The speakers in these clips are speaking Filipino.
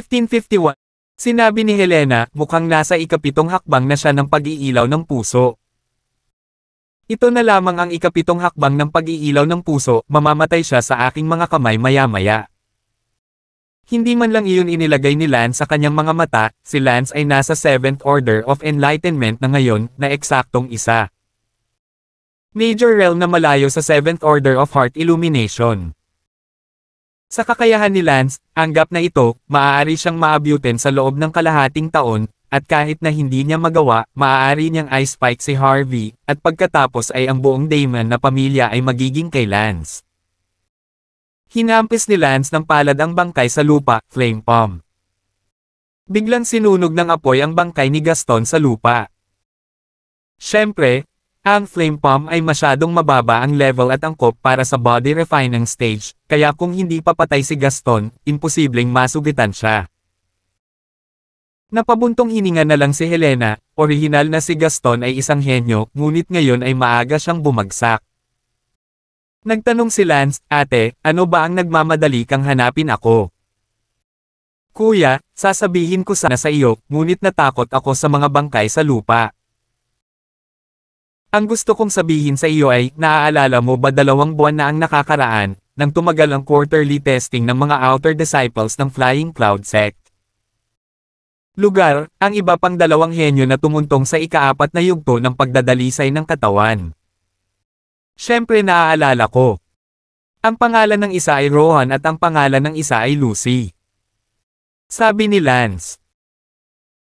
1551. Sinabi ni Helena, mukhang nasa ikapitong hakbang na siya ng pag-iilaw ng puso. Ito na lamang ang ikapitong hakbang ng pag-iilaw ng puso, mamamatay siya sa aking mga kamay maya-maya. Hindi man lang iyon inilagay ni Lance sa kanyang mga mata, si Lance ay nasa 7th Order of Enlightenment na ngayon, na eksaktong isa. Major realm na malayo sa 7th Order of Heart Illumination. Sa kakayahan ni Lance, ang gap na ito, maaari siyang maabutin sa loob ng kalahating taon, at kahit na hindi niya magawa, maaari niyang i-spike si Harvey, at pagkatapos ay ang buong Damon na pamilya ay magiging kay Lance. Hinampis ni Lance ng palad ang bangkay sa lupa, Flame Palm. Biglang sinunog ng apoy ang bangkay ni Gaston sa lupa. Siyempre, ang Flame Palm ay masyadong mababa ang level at angkop para sa body refining stage, kaya kung hindi papatay si Gaston, imposibleng masugitan siya. Napabuntong hininga na lang si Helena, orihinal na si Gaston ay isang henyo, ngunit ngayon ay maaga siyang bumagsak. Nagtanong si Lance, ate, ano ba ang nagmamadali kang hanapin ako? Kuya, sasabihin ko sana sa iyo, ngunit natakot ako sa mga bangkay sa lupa. Ang gusto kong sabihin sa iyo ay, naaalala mo ba 2 buwan na ang nakakaraan, nang tumagal ang quarterly testing ng mga outer disciples ng Flying Cloud Sect? Lugar, ang iba pang 2 henyo na tumuntong sa ika-4 na yugto ng pagdadalisay ng katawan. Siyempre naaalala ko. Ang pangalan ng isa ay Rohan at ang pangalan ng isa ay Lucy. Sabi ni Lance.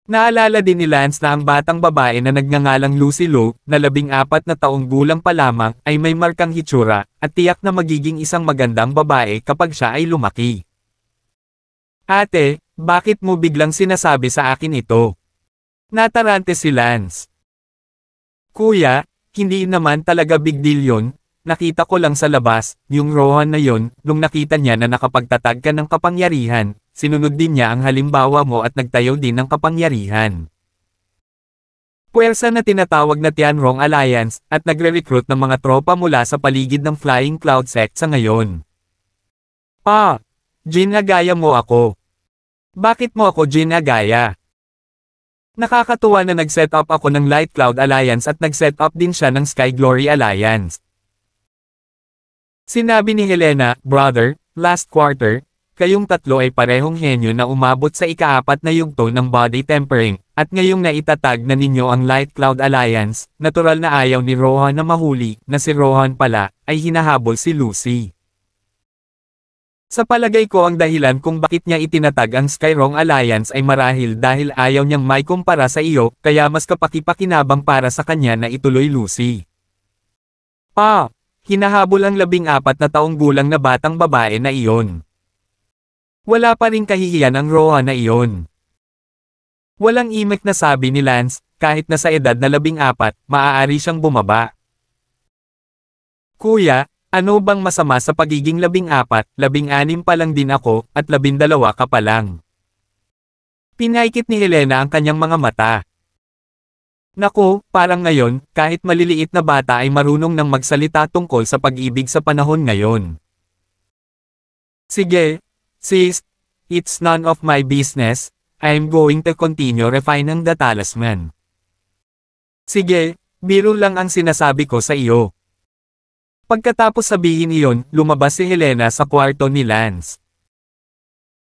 Naalala din ni Lance na ang batang babae na nagngangalang Lucy Lowe, na 14 na taong gulang pa lamang, ay may markang hitsura, at tiyak na magiging isang magandang babae kapag siya ay lumaki. Ate, bakit mo biglang sinasabi sa akin ito? Natarante si Lance. Kuya, hindi naman talaga big deal yun, nakita ko lang sa labas, yung Rohan na yon, nung nakita niya na nakapagtatag ka ng kapangyarihan. Sinunod din niya ang halimbawa mo at nagtayo din ng kapangyarihan. Puwersa na tinatawag na Tianrong Alliance, at nagre-recruit ng mga tropa mula sa paligid ng Flying Cloud Sect sa ngayon. Ginagaya mo ako. Bakit mo ako ginagaya? Nakakatuwa na nag-set up ako ng Light Cloud Alliance at nag-set up din siya ng Sky Glory Alliance. Sinabi ni Helena, brother, last quarter, kayong tatlo ay parehong henyo na umabot sa ika-4 na yugto ng body tempering, at ngayong naitatag na ninyo ang Light Cloud Alliance, natural na ayaw ni Rohan na mahuli, na si Rohan pala, ay hinahabol si Lucy. Sa palagay ko ang dahilan kung bakit niya itinatag ang Skyrong Alliance ay marahil dahil ayaw niyang may kumpara sa iyo, kaya mas kapaki-pakinabang para sa kanya na ituloy Lucy. Hinahabol ang 14 na taong gulang na batang babae na iyon. Wala pa ring kahihiyan ang Rohan na iyon. Walang imek na sabi ni Lance, kahit na sa edad na 14, maaari siyang bumaba. Kuya, ano bang masama sa pagiging 14, 16 pa lang din ako, at 12 ka pa lang? Pinaikit ni Helena ang kanyang mga mata. Naku, parang ngayon, kahit maliliit na bata ay marunong nang magsalita tungkol sa pag-ibig sa panahon ngayon. Sige, sis, it's none of my business, I'm going to continue refining the talisman. Sige, biro lang ang sinasabi ko sa iyo. Pagkatapos sabihin iyon, lumabas si Helena sa kwarto ni Lance.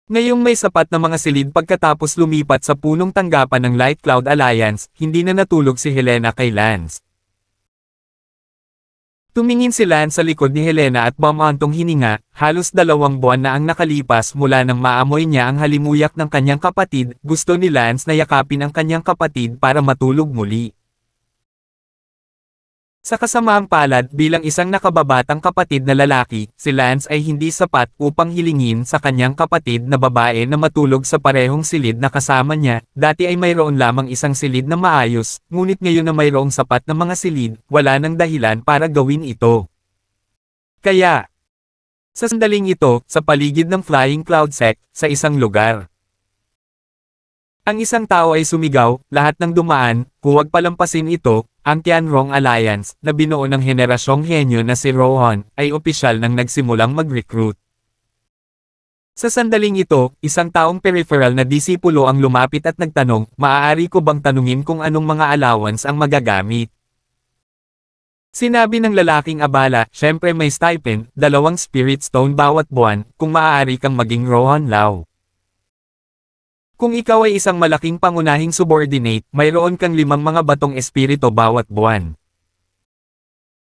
Ngayong may sapat na mga silid pagkatapos lumipat sa punong tanggapan ng Light Cloud Alliance, hindi na natulog si Helena kay Lance. Tumingin si Lance sa likod ni Helena at bumantong hininga, halos 2 buwan na ang nakalipas mula nang maamoy niya ang halimuyak ng kanyang kapatid, gusto ni Lance na yakapin ang kanyang kapatid para matulog muli. Sa kasamaang palad bilang isang nakababatang kapatid na lalaki, si Lance ay hindi sapat upang hilingin sa kanyang kapatid na babae na matulog sa parehong silid na kasama niya. Dati ay mayroon lamang isang silid na maayos, ngunit ngayon na mayroong sapat na mga silid, wala nang dahilan para gawin ito. Kaya, sa sandaling ito, sa paligid ng Flying Cloud Sect, sa isang lugar, ang isang tao ay sumigaw, lahat ng dumaan, huwag palampasin ito. Ang Tianrong Alliance, na binuo ng henerasyong henyo na si Rohan, ay opisyal nang nagsimulang mag-recruit. Sa sandaling ito, isang taong peripheral na disipulo ang lumapit at nagtanong, maaari ko bang tanungin kung anong mga allowance ang magagamit? Sinabi ng lalaking abala, syempre may stipend, 2 spirit stone bawat buwan, kung maaari kang maging Rohan Lau. Kung ikaw ay isang malaking pangunahing subordinate, mayroon kang 5 mga batong espirito bawat buwan.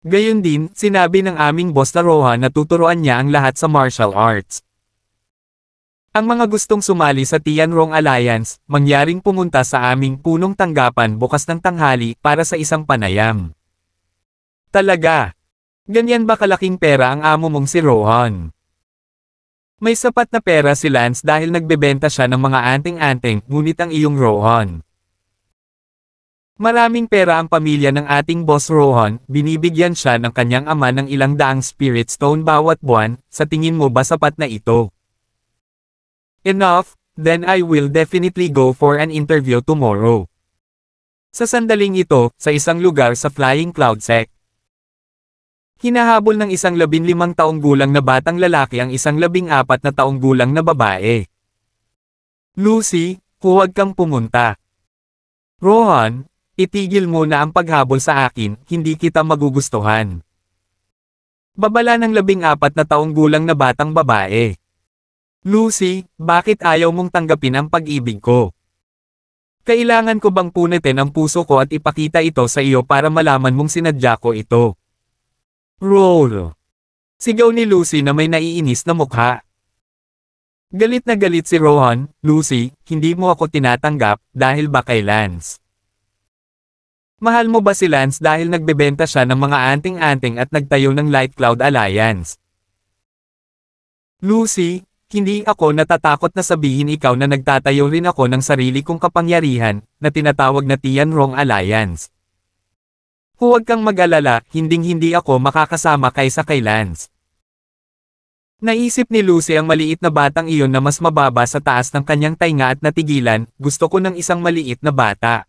Gayon din, sinabi ng aming boss na Rohan na tuturuan niya ang lahat sa martial arts. Ang mga gustong sumali sa Tianrong Alliance, mangyaring pumunta sa aming punong tanggapan bukas ng tanghali para sa isang panayam. Talaga? Ganyan ba kalaking pera ang amo mong si Rohan? May sapat na pera si Lance dahil nagbebenta siya ng mga anting-anting, ngunit ang iyong Rohan. Maraming pera ang pamilya ng ating boss Rohan, binibigyan siya ng kanyang ama ng ilang daang spirit stone bawat buwan, sa tingin mo ba sapat na ito? Enough, then I will definitely go for an interview tomorrow. Sa sandaling ito, sa isang lugar sa Flying Cloud Sect. Hinahabol ng isang 15 taong gulang na batang lalaki ang isang 14 na taong gulang na babae. Lucy, huwag kang pumunta. Rohan, itigil mo na ang paghabol sa akin, hindi kita magugustuhan. Babala ng 14 na taong gulang na batang babae. Lucy, bakit ayaw mong tanggapin ang pag-ibig ko? Kailangan ko bang punitin ang puso ko at ipakita ito sa iyo para malaman mong sinadya ko ito? Roll. Sigaw ni Lucy na may naiinis na mukha. Galit na galit si Rohan, Lucy, hindi mo ako tinatanggap, dahil ba kay Lance? Mahal mo ba si Lance dahil nagbebenta siya ng mga anting-anting at nagtayo ng Light Cloud Alliance? Lucy, hindi ako natatakot na sabihin ikaw na nagtatayo rin ako ng sarili kong kapangyarihan, na tinatawag na Tianrong Alliance. Huwag kang mag-alala, hinding-hindi ako makakasama kaysa kay Lance. Naisip ni Lucy ang maliit na batang iyon na mas mababa sa taas ng kanyang tainga at natigilan, gusto ko ng isang maliit na bata.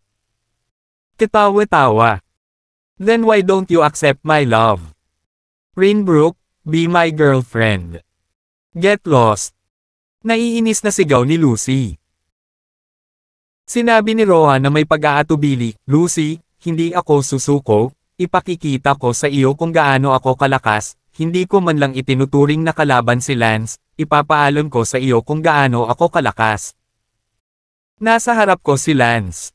Kitawa-tawa. Then why don't you accept my love? Rainbrook, be my girlfriend. Get lost. Naiinis na sigaw ni Lucy. Sinabi ni Rohan na may pag-aatubili, Lucy, hindi ako susuko, ipakikita ko sa iyo kung gaano ako kalakas, hindi ko man lang itinuturing na kalaban si Lance, ipapaalam ko sa iyo kung gaano ako kalakas. Nasa harap ko si Lance.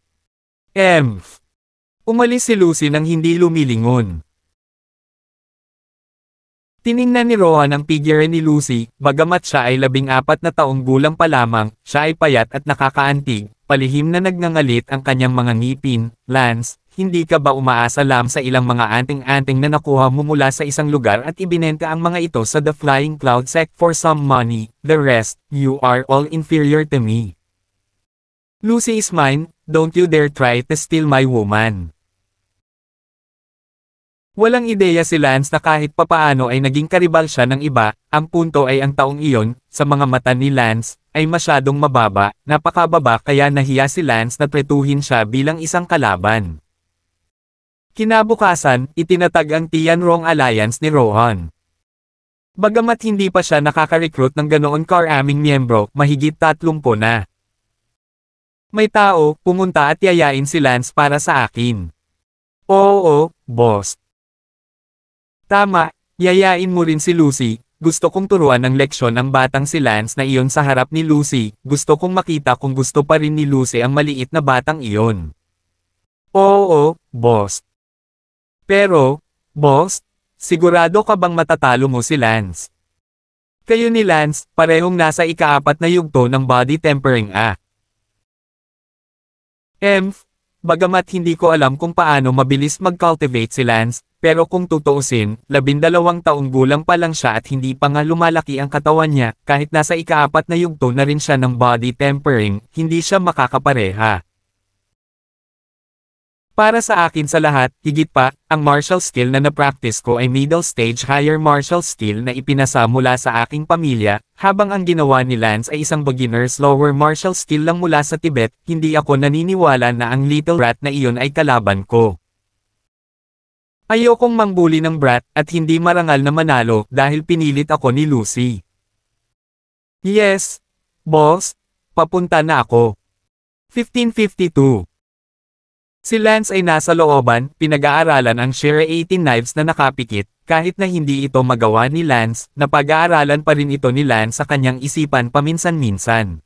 Umalis si Lucy nang hindi lumilingon. Tiningnan ni Rohan ang figure ni Lucy, bagamat siya ay 14 na taong gulang pa lamang, siya ay payat at nakakaantig, palihim na nagngangalit ang kanyang mga ngipin. Lance, hindi ka ba umaasa lam sa ilang mga anting-anting na nakuha mo mula sa isang lugar at ibinenta ang mga ito sa The Flying Cloud Sect for some money, the rest, you are all inferior to me. Lucy is mine, don't you dare try to steal my woman. Walang ideya si Lance na kahit papaano ay naging karibal siya ng iba, ang punto ay ang taong iyon, sa mga mata ni Lance, ay masyadong mababa, napakababa kaya nahiya si Lance na tretuhin siya bilang isang kalaban. Kinabukasan, itinatag ang Tianrong Alliance ni Rohan. Bagamat hindi pa siya nakaka-recruit ng ganoon karaming miyembro, mahigit 30 na. May tao, pumunta at yayain si Lance para sa akin. Oo, boss. Tama, yayain mo rin si Lucy, gusto kong turuan ng leksyon ang batang si Lance na iyon sa harap ni Lucy, gusto kong makita kung gusto pa rin ni Lucy ang maliit na batang iyon. Oo, boss. Pero, boss, sigurado ka bang matatalo mo si Lance? Kayo ni Lance, parehong nasa ika-4 na yugto ng body tempering bagamat hindi ko alam kung paano mabilis mag-cultivate si Lance, pero kung tutuusin, 12 taong gulang pa lang siya at hindi pa nga lumalaki ang katawan niya, kahit nasa ika-4 na yugto na rin siya ng body tempering, hindi siya makakapareha. Para sa akin sa lahat, higit pa, ang martial skill na na-practice ko ay middle stage higher martial skill na ipinasa mula sa aking pamilya, habang ang ginawa ni Lance ay isang beginner's lower martial skill lang mula sa Tibet, hindi ako naniniwala na ang little rat na iyon ay kalaban ko. Ayokong mangbuli ng brat at hindi marangal na manalo dahil pinilit ako ni Lucy. Yes, boss, papunta na ako. 15:52. Si Lance ay nasa looban, pinag-aaralan ang Shira 18 knives na nakapikit, kahit na hindi ito magawa ni Lance, napag-aaralan pa rin ito ni Lance sa kanyang isipan paminsan-minsan.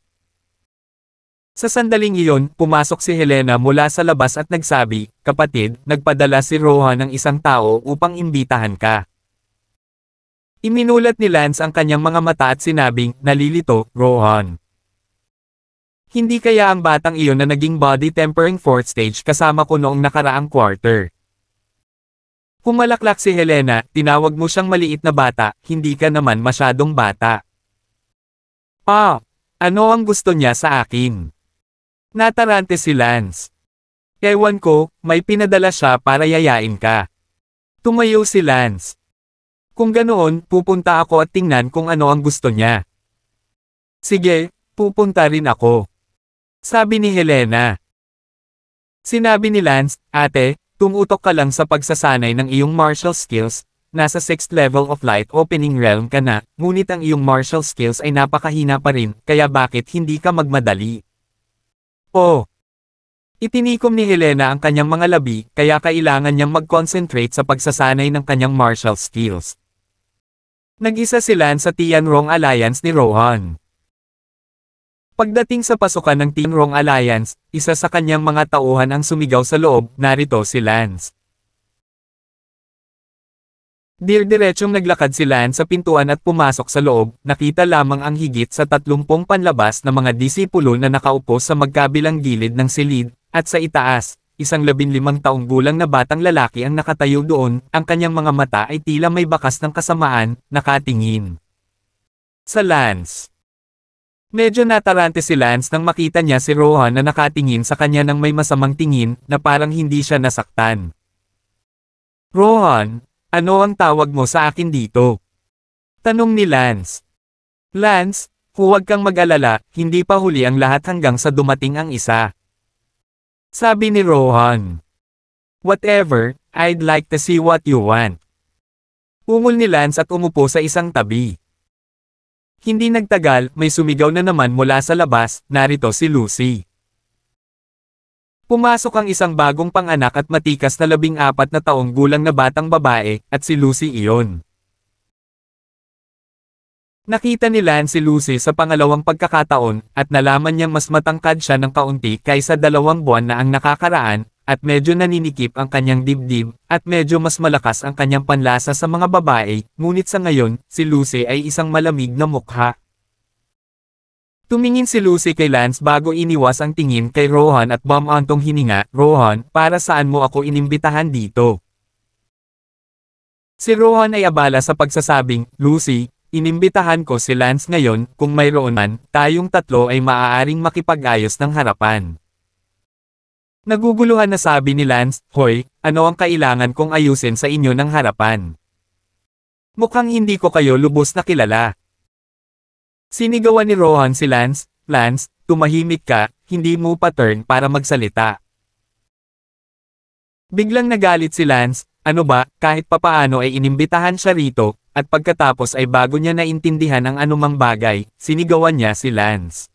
Sa sandaling iyon, pumasok si Helena mula sa labas at nagsabi, "Kapatid, nagpadala si Rohan ng isang tao upang imbitahan ka." Iminulat ni Lance ang kanyang mga mata at sinabing, "Nalilito, Rohan. Hindi kaya ang batang iyon na naging body tempering 4th stage kasama ko noong nakaraang quarter?" Pumalaklak si Helena, "Tinawag mo siyang maliit na bata, hindi ka naman masyadong bata." Ano ang gusto niya sa akin?" Natarante si Lance. "Ewan ko, may pinadala siya para yayain ka." Tumayo si Lance. "Kung ganoon, pupunta ako at tingnan kung ano ang gusto niya." "Sige, pupunta rin ako," sabi ni Helena. Sinabi ni Lance, "Ate, tumutok ka lang sa pagsasanay ng iyong martial skills, nasa 6th level of light opening realm ka na, ngunit ang iyong martial skills ay napakahina pa rin, kaya bakit hindi ka magmadali?" Itinikom ni Helena ang kanyang mga labi, kaya kailangan niyang mag-concentrate sa pagsasanay ng kanyang martial skills. Nag-isa si Lance sa Tianrong Alliance ni Rohan. Pagdating sa pasukan ng Tianrong Alliance, isa sa kanyang mga tauhan ang sumigaw sa loob, narito si Lance. Dir-diretsyong naglakad si Lance sa pintuan at pumasok sa loob, nakita lamang ang higit sa 30 panlabas na mga disipulo na nakaupo sa magkabilang gilid ng silid, at sa itaas, isang 15 taong gulang na batang lalaki ang nakatayo doon, ang kanyang mga mata ay tila may bakas ng kasamaan, nakatingin sa Lance. Medyo natarante si Lance nang makita niya si Rohan na nakatingin sa kanya ng may masamang tingin, na parang hindi siya nasaktan. "Rohan, ano ang tawag mo sa akin dito?" tanong ni Lance. "Lance, huwag kang mag-alala, hindi pa huli ang lahat hanggang sa dumating ang isa," sabi ni Rohan. "Whatever, I'd like to see what you want." Ungol ni Lance at umupo sa isang tabi. Hindi nagtagal, may sumigaw na naman mula sa labas, narito si Lucy. Pumasok ang isang bagong panganak at matikas na 14 na taong gulang na batang babae, at si Lucy iyon. Nakita ni Lance si Lucy sa pangalawang pagkakataon, at nalaman niyang mas matangkad siya ng kaunti kaysa 2 buwan na ang nakakaraan, at medyo naninikip ang kanyang dibdib, at medyo mas malakas ang kanyang panlasa sa mga babae, ngunit sa ngayon, si Lucy ay isang malamig na mukha. Tumingin si Lucy kay Lance bago iniwas ang tingin kay Rohan at bumantong hininga, "Rohan, para saan mo ako inimbitahan dito?" Si Rohan ay abala sa pagsasabing, "Lucy, inimbitahan ko si Lance ngayon, kung mayroon man, tayong tatlo ay maaaring makipag-ayos ng harapan." Naguguluhan na sabi ni Lance, "Hoy, ano ang kailangan kong ayusin sa inyo ng harapan? Mukhang hindi ko kayo lubos na kilala." Sinigawan ni Rohan si Lance, "Lance, tumahimik ka, hindi mo pa turn para magsalita." Biglang nagalit si Lance, "Ano ba, kahit papaano ay inimbitahan siya rito," at pagkatapos ay bago niya naintindihan ang anumang bagay, sinigawan niya si Lance.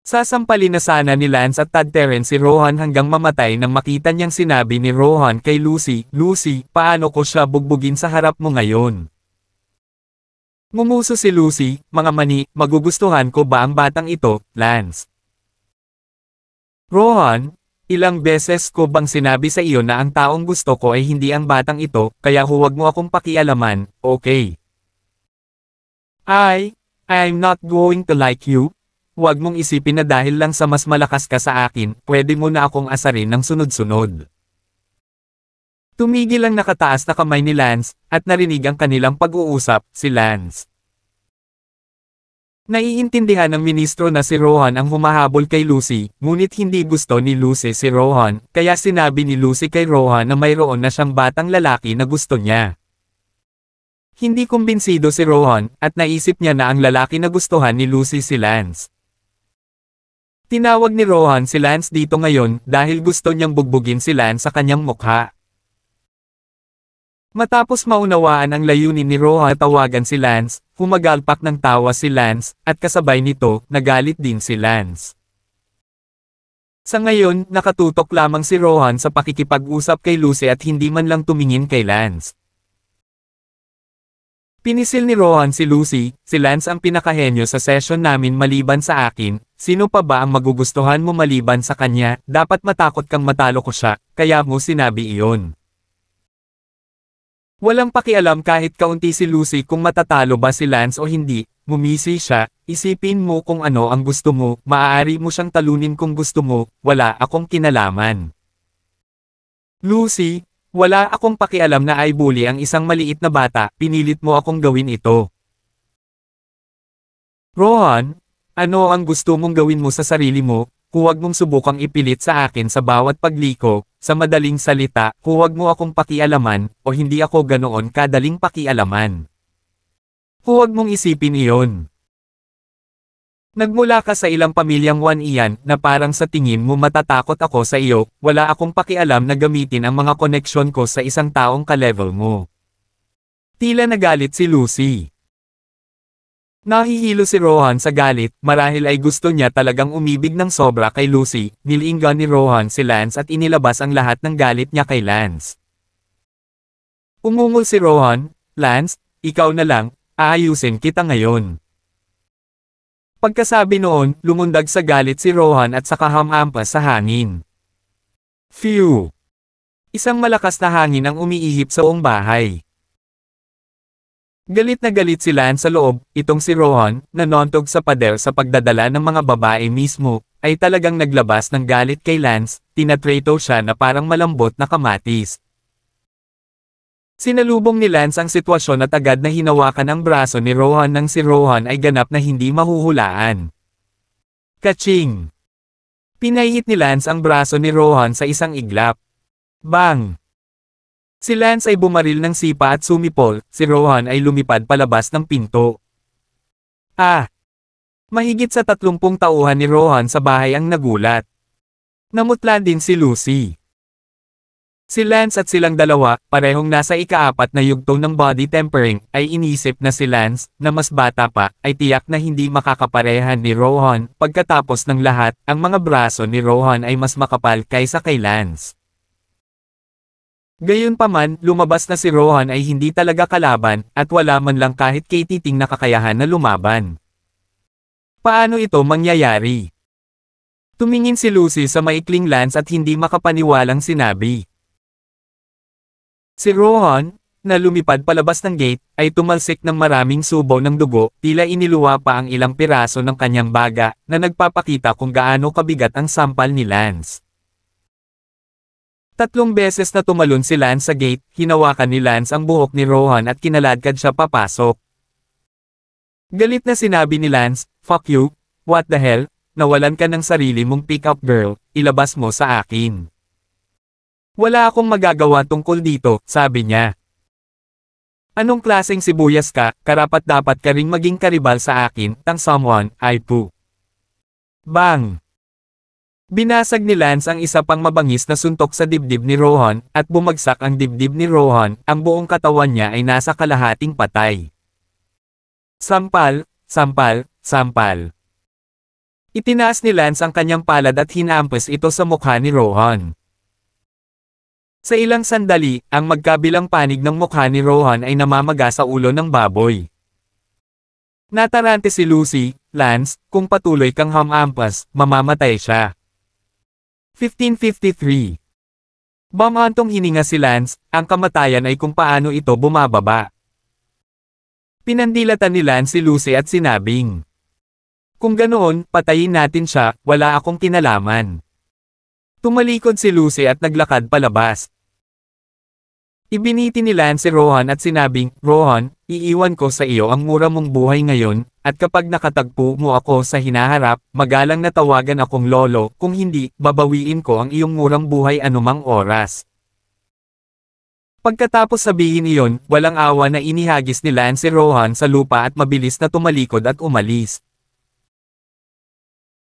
Sasampalin na sana ni Lance at tadteren si Rohan hanggang mamatay nang makita niyang sinabi ni Rohan kay Lucy, "Lucy, paano ko siya bugbugin sa harap mo ngayon?" Ngumuso si Lucy, "Mga mani, magugustuhan ko ba ang batang ito, Lance?" "Rohan, ilang beses ko bang sinabi sa iyo na ang taong gusto ko ay hindi ang batang ito, kaya huwag mo akong pakialaman, okay?" I'm not going to like you. Huwag mong isipin na dahil lang sa mas malakas ka sa akin, pwede mo na akong asarin ng sunod-sunod." Tumigil ang nakataas na kamay ni Lance, at narinig ang kanilang pag-uusap, si Lance. Naiintindihan ng ministro na si Rohan ang humahabol kay Lucy, ngunit hindi gusto ni Lucy si Rohan, kaya sinabi ni Lucy kay Rohan na mayroon na siyang batang lalaki na gusto niya. Hindi kumbinsido si Rohan, at naisip niya na ang lalaki na gustuhan ni Lucy si Lance. Tinawag ni Rohan si Lance dito ngayon dahil gusto niyang bugbugin si Lance sa kanyang mukha. Matapos maunawaan ang layunin ni Rohan tawagan si Lance, humagalpak ng tawa si Lance, at kasabay nito, nagalit din si Lance. Sa ngayon, nakatutok lamang si Rohan sa pakikipag-usap kay Lucy at hindi man lang tumingin kay Lance. Pinisil ni Rohan si Lucy, si Lance ang pinakahenyo sa session namin maliban sa akin, sino pa ba ang magugustuhan mo maliban sa kanya, dapat matakot kang matalo ko siya, kaya mo sinabi iyon. Walang pakialam kahit kaunti si Lucy kung matatalo ba si Lance o hindi, ngumisi siya, isipin mo kung ano ang gusto mo, maaari mo siyang talunin kung gusto mo, wala akong kinalaman. Lucy, wala akong pakialam na ay bully ang isang maliit na bata, pinilit mo akong gawin ito. Rohan, ano ang gusto mong gawin mo sa sarili mo? Huwag mong subukang ipilit sa akin sa bawat pagliko, sa madaling salita, huwag mo akong pakialaman, o hindi ako ganoon kadaling pakialaman. Huwag mong isipin iyon. Nagmula ka sa ilang pamilyang iyan na parang sa tingin mo matatakot ako sa iyo, wala akong pakialam na gamitin ang mga koneksyon ko sa isang taong ka-level mo. Tila nagalit si Lucy. Nahihilo si Rohan sa galit, marahil ay gusto niya talagang umibig ng sobra kay Lucy, niliinggan ni Rohan si Lance at inilabas ang lahat ng galit niya kay Lance. Umungol si Rohan, Lance, ikaw na lang, aayusin kita ngayon. Pagkasabi noon, lumundag sa galit si Rohan at saka hamampas sa hangin. Phew! Isang malakas na hangin ang umiihip sa buong bahay. Galit na galit si Lance sa loob, itong si Rohan, na nontog sa pader sa pagdadala ng mga babae mismo, ay talagang naglabas ng galit kay Lance, tinatrato siya na parang malambot na kamatis. Sinalubong ni Lance ang sitwasyon at agad na hinawakan ang braso ni Rohan nang si Rohan ay ganap na hindi mahuhulaan. Kaching! Pinahihit ni Lance ang braso ni Rohan sa isang iglap. Bang! Si Lance ay bumaril ng sipa at sumipol, si Rohan ay lumipad palabas ng pinto. Mahigit sa 30 tauhan ni Rohan sa bahay ang nagulat. Namutla din si Lucy. Si Lance at silang dalawa, parehong nasa ika-4 na yugto ng body tempering, ay inisip na si Lance, na mas bata pa, ay tiyak na hindi makakaparehan ni Rohan. Pagkatapos ng lahat, ang mga braso ni Rohan ay mas makapal kaysa kay Lance. Gayunpaman, lumabas na si Rohan ay hindi talaga kalaban, at wala man lang kahit katiting na kakayahan na lumaban. Paano ito mangyayari? Tumingin si Lucy sa maikling Lance at hindi makapaniwalang sinabi. Si Rohan, na lumipad palabas ng gate, ay tumalsik ng maraming subo ng dugo, tila iniluwa pa ang ilang piraso ng kanyang baga, na nagpapakita kung gaano kabigat ang sampal ni Lance. 3 beses na tumalon si Lance sa gate, hinawakan ni Lance ang buhok ni Rohan at kinaladkad siya papasok. Galit na sinabi ni Lance, "Fuck you, what the hell, nawalan ka ng sarili mong pick-up girl, ilabas mo sa akin." "Wala akong magagawa tungkol dito," sabi niya. "Anong klaseng sibuyas ka, karapat-dapat ka ring maging karibal sa akin, tang someone, I poo." Bang! Binasag ni Lance ang isa pang mabangis na suntok sa dibdib ni Rohan, at bumagsak ang dibdib ni Rohan, ang buong katawan niya ay nasa kalahating patay. Sampal, sampal, sampal. Itinaas ni Lance ang kanyang palad at hinampas ito sa mukha ni Rohan. Sa ilang sandali, ang magkabilang panig ng mukha ni Rohan ay namamaga sa ulo ng baboy. Natarante si Lucy, "Lance, kung patuloy kang hamampas, mamamatay siya." 1553. Bamantong hininga si Lance, ang kamatayan ay kung paano ito bumababa. Pinandilatan ni Lance si Lucy at sinabing, "Kung ganoon, patayin natin siya, wala akong kinalaman." Tumalikod si Lucy at naglakad palabas. Ibiniti ni Lance si Rohan at sinabing, "Rohan, iiwan ko sa iyo ang mura mong buhay ngayon, at kapag nakatagpo mo ako sa hinaharap, magalang na tawagan akong lolo, kung hindi, babawiin ko ang iyong murang buhay anumang oras." Pagkatapos sabihin iyon, walang awa na inihagis ni Lance si Rohan sa lupa at mabilis na tumalikod at umalis.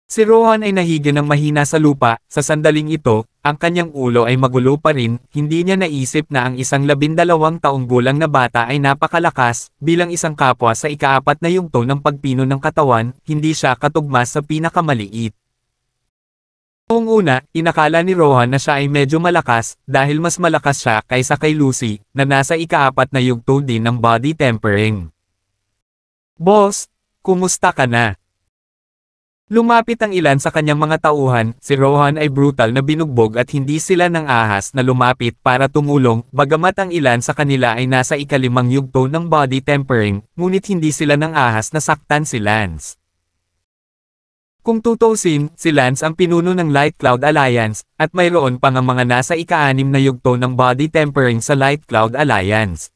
Si Rohan ay nahiga ng mahina sa lupa, sa sandaling ito, ang kanyang ulo ay magulo pa rin, hindi niya naisip na ang isang 12 taong gulang na bata ay napakalakas, bilang isang kapwa sa ikaapat na yugto ng pagpino ng katawan, hindi siya katugmas sa pinakamaliit. Noong una, inakala ni Rohan na siya ay medyo malakas, dahil mas malakas siya kaysa kay Lucy, na nasa ikaapat na yugto din ng body tempering. Boss, kumusta ka na? Lumapit ang ilan sa kanyang mga tauhan, si Rohan ay brutal na binugbog at hindi sila nang ahas na lumapit para tumulong, bagamat ang ilan sa kanila ay nasa ikalimang yugto ng body tempering, ngunit hindi sila nang ahas na saktan si Lance. Kung tutusin, si Lance ang pinuno ng Light Cloud Alliance, at mayroon pa nga mga nasa ika-6 na yugto ng body tempering sa Light Cloud Alliance.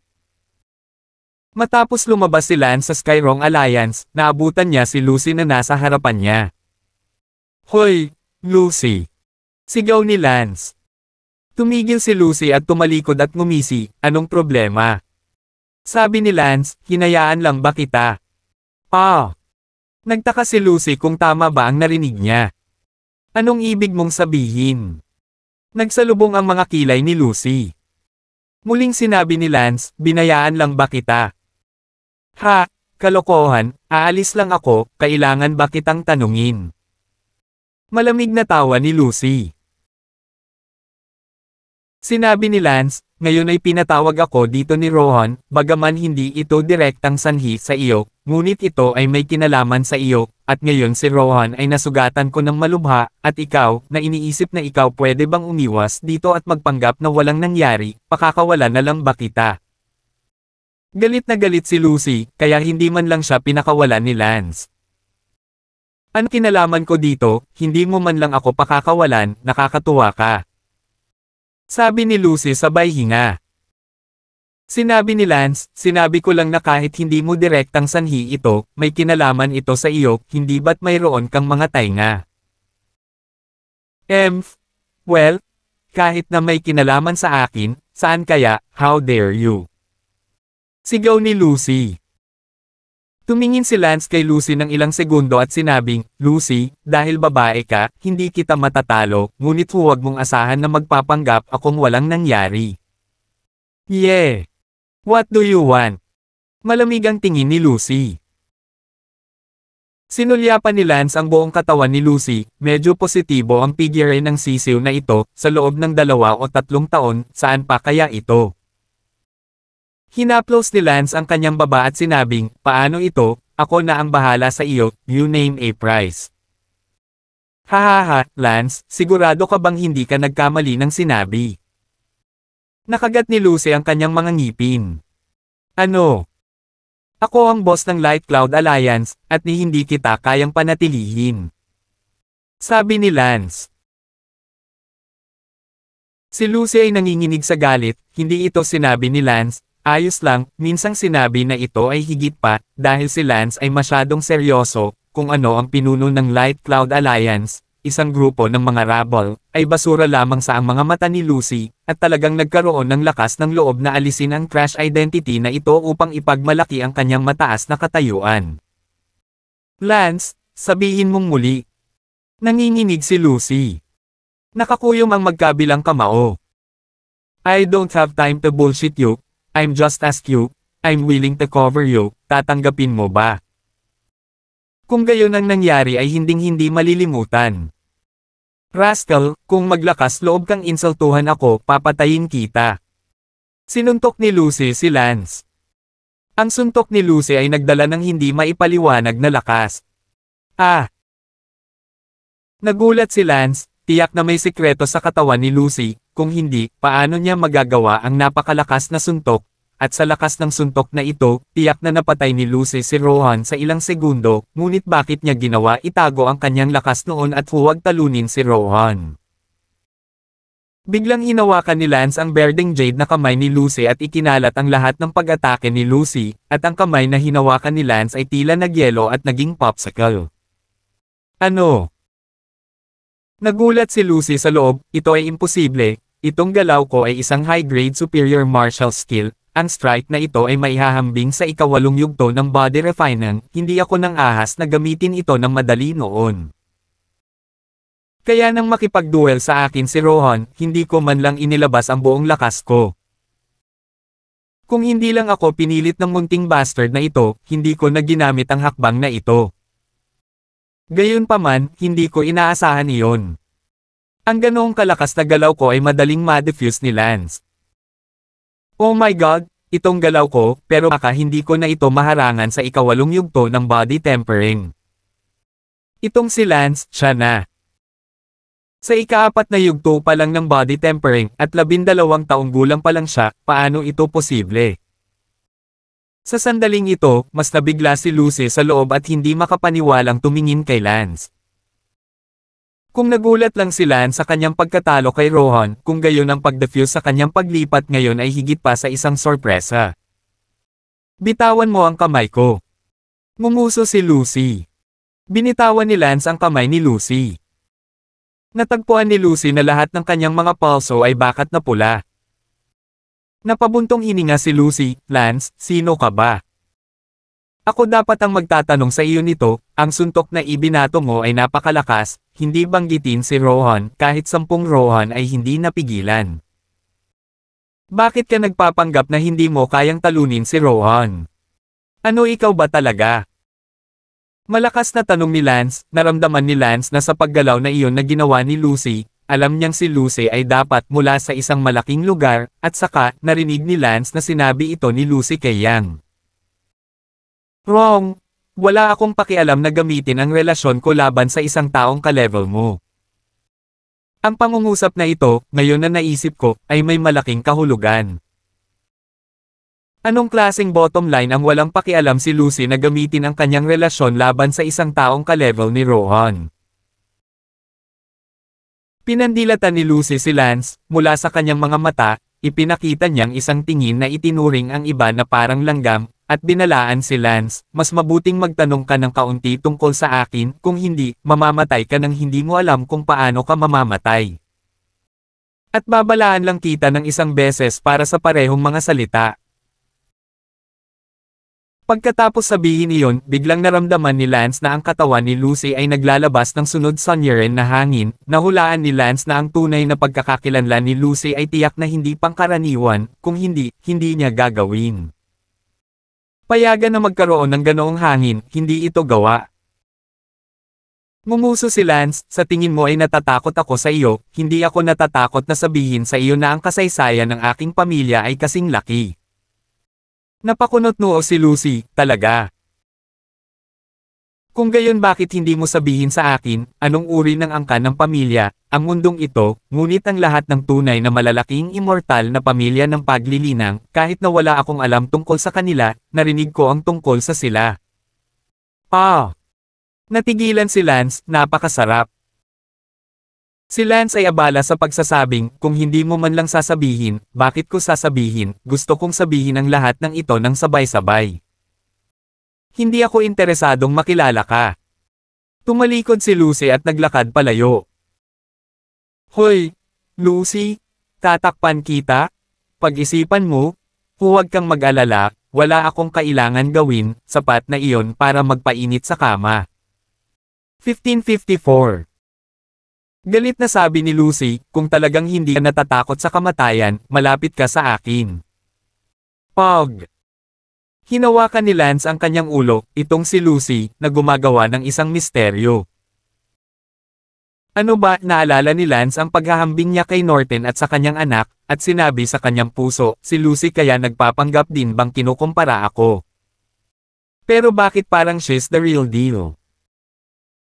Matapos lumabas si Lance sa Skyrong Alliance, naabutan niya si Lucy na nasa harapan niya. Hoy, Lucy! Sigaw ni Lance. Tumigil si Lucy at tumalikod at ngumisi, anong problema? Sabi ni Lance, hinayaan lang ba kita? Nagtaka si Lucy kung tama ba ang narinig niya. Anong ibig mong sabihin? Nagsalubong ang mga kilay ni Lucy. Muling sinabi ni Lance, binayaan lang ba kita? Ha, kalokohan, aalis lang ako, kailangan ba kitang tanungin? Malamig na tawa ni Lucy. Sinabi ni Lance, ngayon ay pinatawag ako dito ni Rohan, bagaman hindi ito direktang sanhi sa iyo, ngunit ito ay may kinalaman sa iyo, at ngayon si Rohan ay nasugatan ko ng malubha, at ikaw, na iniisip na ikaw pwede bang umiwas dito at magpanggap na walang nangyari, pakakawala na lang ba kita? Galit na galit si Lucy, kaya hindi man lang siya pinakawalan ni Lance. Ano kinalaman ko dito, hindi mo man lang ako pakakawalan, nakakatuwa ka. Sabi ni Lucy sabay hinga. Sinabi ni Lance, sinabi ko lang na kahit hindi mo direktang sanhi ito, may kinalaman ito sa iyo, hindi ba't mayroon kang mga tainga? Well, kahit na may kinalaman sa akin, saan kaya, how dare you? Sigaw ni Lucy. Tumingin si Lance kay Lucy ng ilang segundo at sinabing, Lucy, dahil babae ka, hindi kita matatalo, ngunit huwag mong asahan na magpapanggap akong walang nangyari. Yeah. What do you want? Malamig ang tingin ni Lucy. Sinulyapan ni Lance ang buong katawan ni Lucy, medyo positibo ang figure ng sisiw na ito, sa loob ng 2 o 3 taon, saan pa kaya ito? Hinaplos ni Lance ang kanyang baba at sinabing, paano ito, ako na ang bahala sa iyo, you name a price. Hahaha, Lance, sigurado ka bang hindi ka nagkamali ng sinabi? Nakagat ni Lucy ang kanyang mga ngipin. Ano? Ako ang boss ng Light Cloud Alliance, at ni hindi kita kayang panatilihin. Sabi ni Lance. Si Lucy ay nanginginig sa galit, hindi ito sinabi ni Lance. Ayos lang, minsang sinabi na ito ay higit pa, dahil si Lance ay masyadong seryoso, kung ano ang pinuno ng Light Cloud Alliance, isang grupo ng mga rabble, ay basura lamang sa ang mga mata ni Lucy, at talagang nagkaroon ng lakas ng loob na alisin ang crash identity na ito upang ipagmalaki ang kanyang mataas na katayuan. Lance, sabihin mong muli. Nanginginig si Lucy. Nakakuyom ang magkabilang kamao. I don't have time to bullshit you. I'm just ask you, I'm willing to cover you, tatanggapin mo ba? Kung gayon ang nangyari ay hinding-hindi malilimutan. Rascal, kung maglakas loob kang insultuhan ako, papatayin kita. Sinuntok ni Lucy si Lance. Ang suntok ni Lucy ay nagdala ng hindi maipaliwanag na lakas. Nagulat si Lance, tiyak na may sikreto sa katawan ni Lucy. Kung hindi, paano niya magagawa ang napakalakas na suntok, at sa lakas ng suntok na ito, tiyak na napatay ni Lucy si Rohan sa ilang segundo, ngunit bakit niya ginawa itago ang kanyang lakas noon at huwag talunin si Rohan? Biglang hinawakan ni Lance ang berdeng jade na kamay ni Lucy at ikinalat ang lahat ng pag-atake ni Lucy, at ang kamay na hinawakan ni Lance ay tila nagyelo at naging popsicle. Ano? Nagulat si Lucy sa loob, ito ay imposible. Itong galaw ko ay isang high-grade superior martial skill, ang strike na ito ay maihahambing sa ika-8 yugto ng body refinement, hindi ako nang ahas na gamitin ito ng madali noon. Kaya nang makipagduel sa akin si Rohan, hindi ko man lang inilabas ang buong lakas ko. Kung hindi lang ako pinilit ng munting bastard na ito, hindi ko na ginamit ang hakbang na ito. Gayunpaman, hindi ko inaasahan iyon. Ang ganoong kalakas na galaw ko ay madaling ma-defuse ni Lance. Oh my God, itong galaw ko, pero baka hindi ko na ito maharangan sa ikawalong yugto ng body tempering. Itong si Lance, siya na. Sa ikaapat na yugto pa lang ng body tempering at 12 taong gulang pa lang siya, paano ito posible? Sa sandaling ito, mas nabigla si Lucy sa loob at hindi makapaniwalang tumingin kay Lance. Kung nagulat lang si Lance sa kanyang pagkatalo kay Rohan, kung gayon ang pag-defuse sa kanyang paglipat ngayon ay higit pa sa isang sorpresa. Bitawan mo ang kamay ko. Ngumuso si Lucy. Binitawan ni Lance ang kamay ni Lucy. Natagpuan ni Lucy na lahat ng kanyang mga pulso ay bakat na pula. Napabuntong hininga si Lucy, Lance, sino ka ba? Ako dapat ang magtatanong sa iyo nito, ang suntok na ibinato mo ay napakalakas, hindi banggitin si Rohan, kahit 10 Rohan ay hindi napigilan. Bakit ka nagpapanggap na hindi mo kayang talunin si Rohan? Ano ikaw ba talaga? Malakas na tanong ni Lance, naramdaman ni Lance na sa paggalaw na iyon na ginawa ni Lucy, alam niyang si Lucy ay dapat mula sa isang malaking lugar, at saka, narinig ni Lance na sinabi ito ni Lucy kay Yang. Wrong! Wala akong pakialam na gamitin ang relasyon ko laban sa isang taong ka-level mo. Ang pangungusap na ito, ngayon na naisip ko, ay may malaking kahulugan. Anong klaseng bottom line ang walang pakialam si Lucy na gamitin ang kanyang relasyon laban sa isang taong ka-level ni Rohan? Pinandilatan ni Lucy si Lance, mula sa kanyang mga mata, ipinakita niyang isang tingin na itinuring ang iba na parang langgam, at binalaan si Lance, mas mabuting magtanong ka ng kaunti tungkol sa akin, kung hindi, mamamatay ka nang hindi mo alam kung paano ka mamamatay. At babalaan lang kita ng isang beses para sa parehong mga salita. Pagkatapos sabihin iyon, biglang naramdaman ni Lance na ang katawan ni Lucy ay naglalabas ng sunod Sonyerin na hangin, nahulaan ni Lance na ang tunay na pagkakakilanlan ni Lucy ay tiyak na hindi pangkaraniwan, kung hindi, hindi niya gagawin. Payagan na magkaroon ng ganoong hangin, hindi ito gawa. Ngumuso si Lance, sa tingin mo ay natatakot ako sa iyo, hindi ako natatakot na sabihin sa iyo na ang kasaysayan ng aking pamilya ay kasing laki. Napakunot noo si Lucy, talaga. Kung gayon bakit hindi mo sabihin sa akin, anong uri ng angkan ng pamilya, ang mundong ito, ngunit ang lahat ng tunay na malalaking immortal na pamilya ng paglilinang, kahit na wala akong alam tungkol sa kanila, narinig ko ang tungkol sa sila. Natigilan si Lance, napakasarap. Si Lance ay abala sa pagsasabing, kung hindi mo man lang sasabihin, bakit ko sasabihin, gusto kong sabihin ang lahat ng ito ng sabay-sabay. Hindi ako interesadong makilala ka. Tumalikod si Lucy at naglakad palayo. Hoy, Lucy, tatakpan kita? Pag-isipan mo, huwag kang mag-alala, wala akong kailangan gawin, sapat na iyon para magpainit sa kama. 1554. Galit na sabi ni Lucy, kung talagang hindi ka natatakot sa kamatayan, malapit ka sa akin. Hinawakan ni Lance ang kanyang ulo, itong si Lucy, na gumagawa ng isang misteryo. Ano ba, naalala ni Lance ang paghahambing niya kay Norton at sa kanyang anak, at sinabi sa kanyang puso, si Lucy kaya nagpapanggap din bang kinukumpara ako? Pero bakit parang she's the real deal?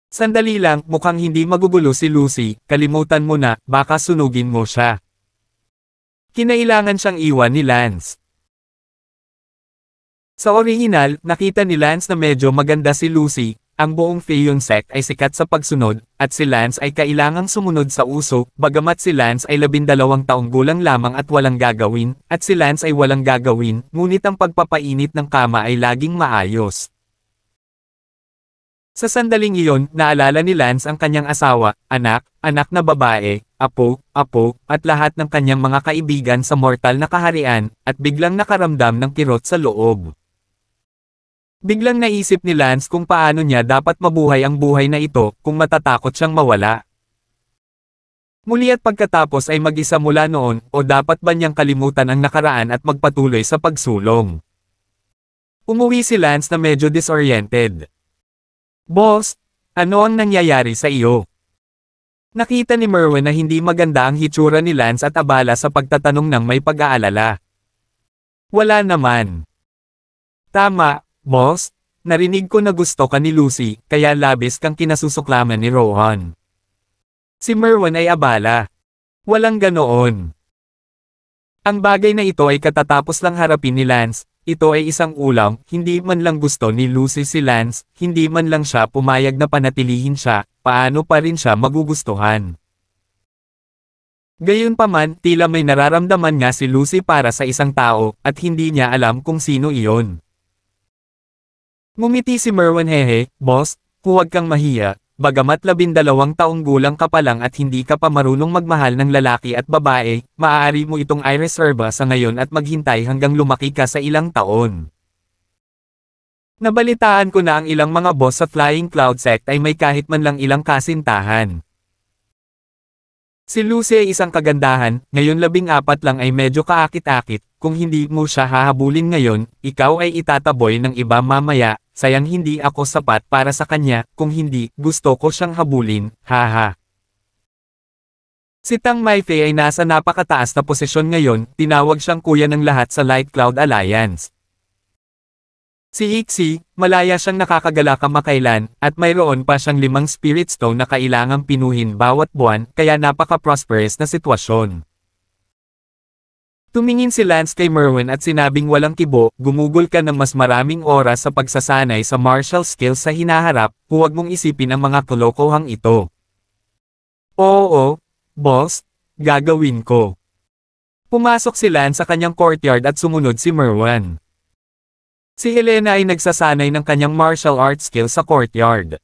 Sandali lang, mukhang hindi magugulo si Lucy, kalimutan mo na, baka sunugin mo siya. Kinailangan siyang iwan ni Lance. Sa orihinal, nakita ni Lance na medyo maganda si Lucy, ang buong Feyon sect ay sikat sa pagsunod, at si Lance ay kailangang sumunod sa uso, bagamat si Lance ay 12 taong gulang lamang at walang gagawin, at si Lance ay walang gagawin, ngunit ang pagpapainit ng kama ay laging maayos. Sa sandaling iyon, naalala ni Lance ang kanyang asawa, anak na babae, apo, at lahat ng kanyang mga kaibigan sa mortal na kaharian, at biglang nakaramdam ng kirot sa loob. Biglang naisip ni Lance kung paano niya dapat mabuhay ang buhay na ito, kung matatakot siyang mawala. Muli at pagkatapos ay mag-isa mula noon, o dapat ba niyang kalimutan ang nakaraan at magpatuloy sa pagsulong? Umuwi si Lance na medyo disoriented. Boss, ano ang nangyayari sa iyo? Nakita ni Merwin na hindi maganda ang hitsura ni Lance at abala sa pagtatanong ng may pag-aalala. Wala naman. Tama, boss. Narinig ko na gusto ka ni Lucy, kaya labis kang kinasusuklaman ni Rohan. Si Merwin ay abala. Walang ganoon. Ang bagay na ito ay katatapos lang harapin ni Lance. Ito ay isang ulam, hindi man lang gusto ni Lucy si Lance, hindi man lang siya pumayag na panatilihin siya, paano pa rin siya magugustuhan. Gayunpaman, tila may nararamdaman nga si Lucy para sa isang tao, at hindi niya alam kung sino iyon. Ngumiti si Merwin, hehe, boss, huwag kang mahiya, bagamat 12 taong gulang ka pa lang at hindi ka pa marunong magmahal ng lalaki at babae, maaari mo itong i-reserve sa ngayon at maghintay hanggang lumaki ka sa ilang taon. Nabalitaan ko na ang ilang mga boss sa Flying Cloud Sect ay may kahit man lang ilang kasintahan. Si Lucy ay isang kagandahan, ngayon 14 lang ay medyo kaakit-akit, kung hindi mo siya hahabulin ngayon, ikaw ay itataboy ng iba mamaya, sayang hindi ako sapat para sa kanya, kung hindi, gusto ko siyang habulin, haha. Si Tang Maifei ay nasa napakataas na posisyon ngayon, tinawag siyang kuya ng lahat sa Light Cloud Alliance. Si Ixi, malaya siyang nakakagala kamakailan, at mayroon pa siyang 5 Spirit Stone na kailangang pinuhin bawat buwan, kaya napaka-prosperous na sitwasyon. Tumingin si Lance kay Merwin at sinabing walang kibo, gumugol ka ng mas maraming oras sa pagsasanay sa martial skills sa hinaharap, huwag mong isipin ang mga kalokohang ito. Oo, boss, gagawin ko. Pumasok si Lance sa kanyang courtyard at sumunod si Merwin. Si Helena ay nagsasanay ng kanyang martial arts skills sa courtyard.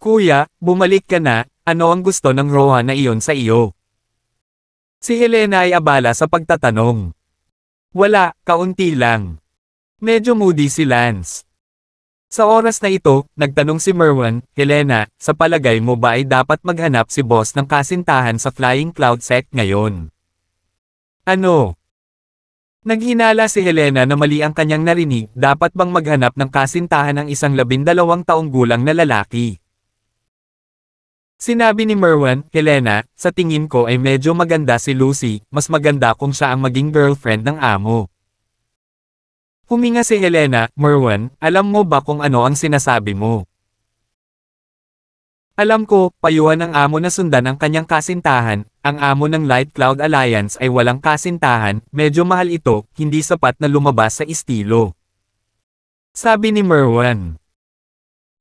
Kuya, bumalik ka na, ano ang gusto ng Rohan na iyon sa iyo? Si Helena ay abala sa pagtatanong. Wala, kaunti lang. Medyo moody si Lance. Sa oras na ito, nagtanong si Merwin, Helena, sa palagay mo ba ay dapat maghanap si boss ng kasintahan sa Flying Cloud Sect ngayon? Ano? Naghinala si Helena na mali ang kanyang narinig, dapat bang maghanap ng kasintahan ng isang 12 taong gulang na lalaki? Sinabi ni Merwin, Helena, sa tingin ko ay medyo maganda si Lucy, mas maganda kung siya ang maging girlfriend ng amo. Huminga si Helena, Merwin, alam mo ba kung ano ang sinasabi mo? Alam ko, payuhan ng amo na sundan ang kanyang kasintahan, ang amo ng Light Cloud Alliance ay walang kasintahan, medyo mahal ito, hindi sapat na lumabas sa estilo. Sabi ni Merwin.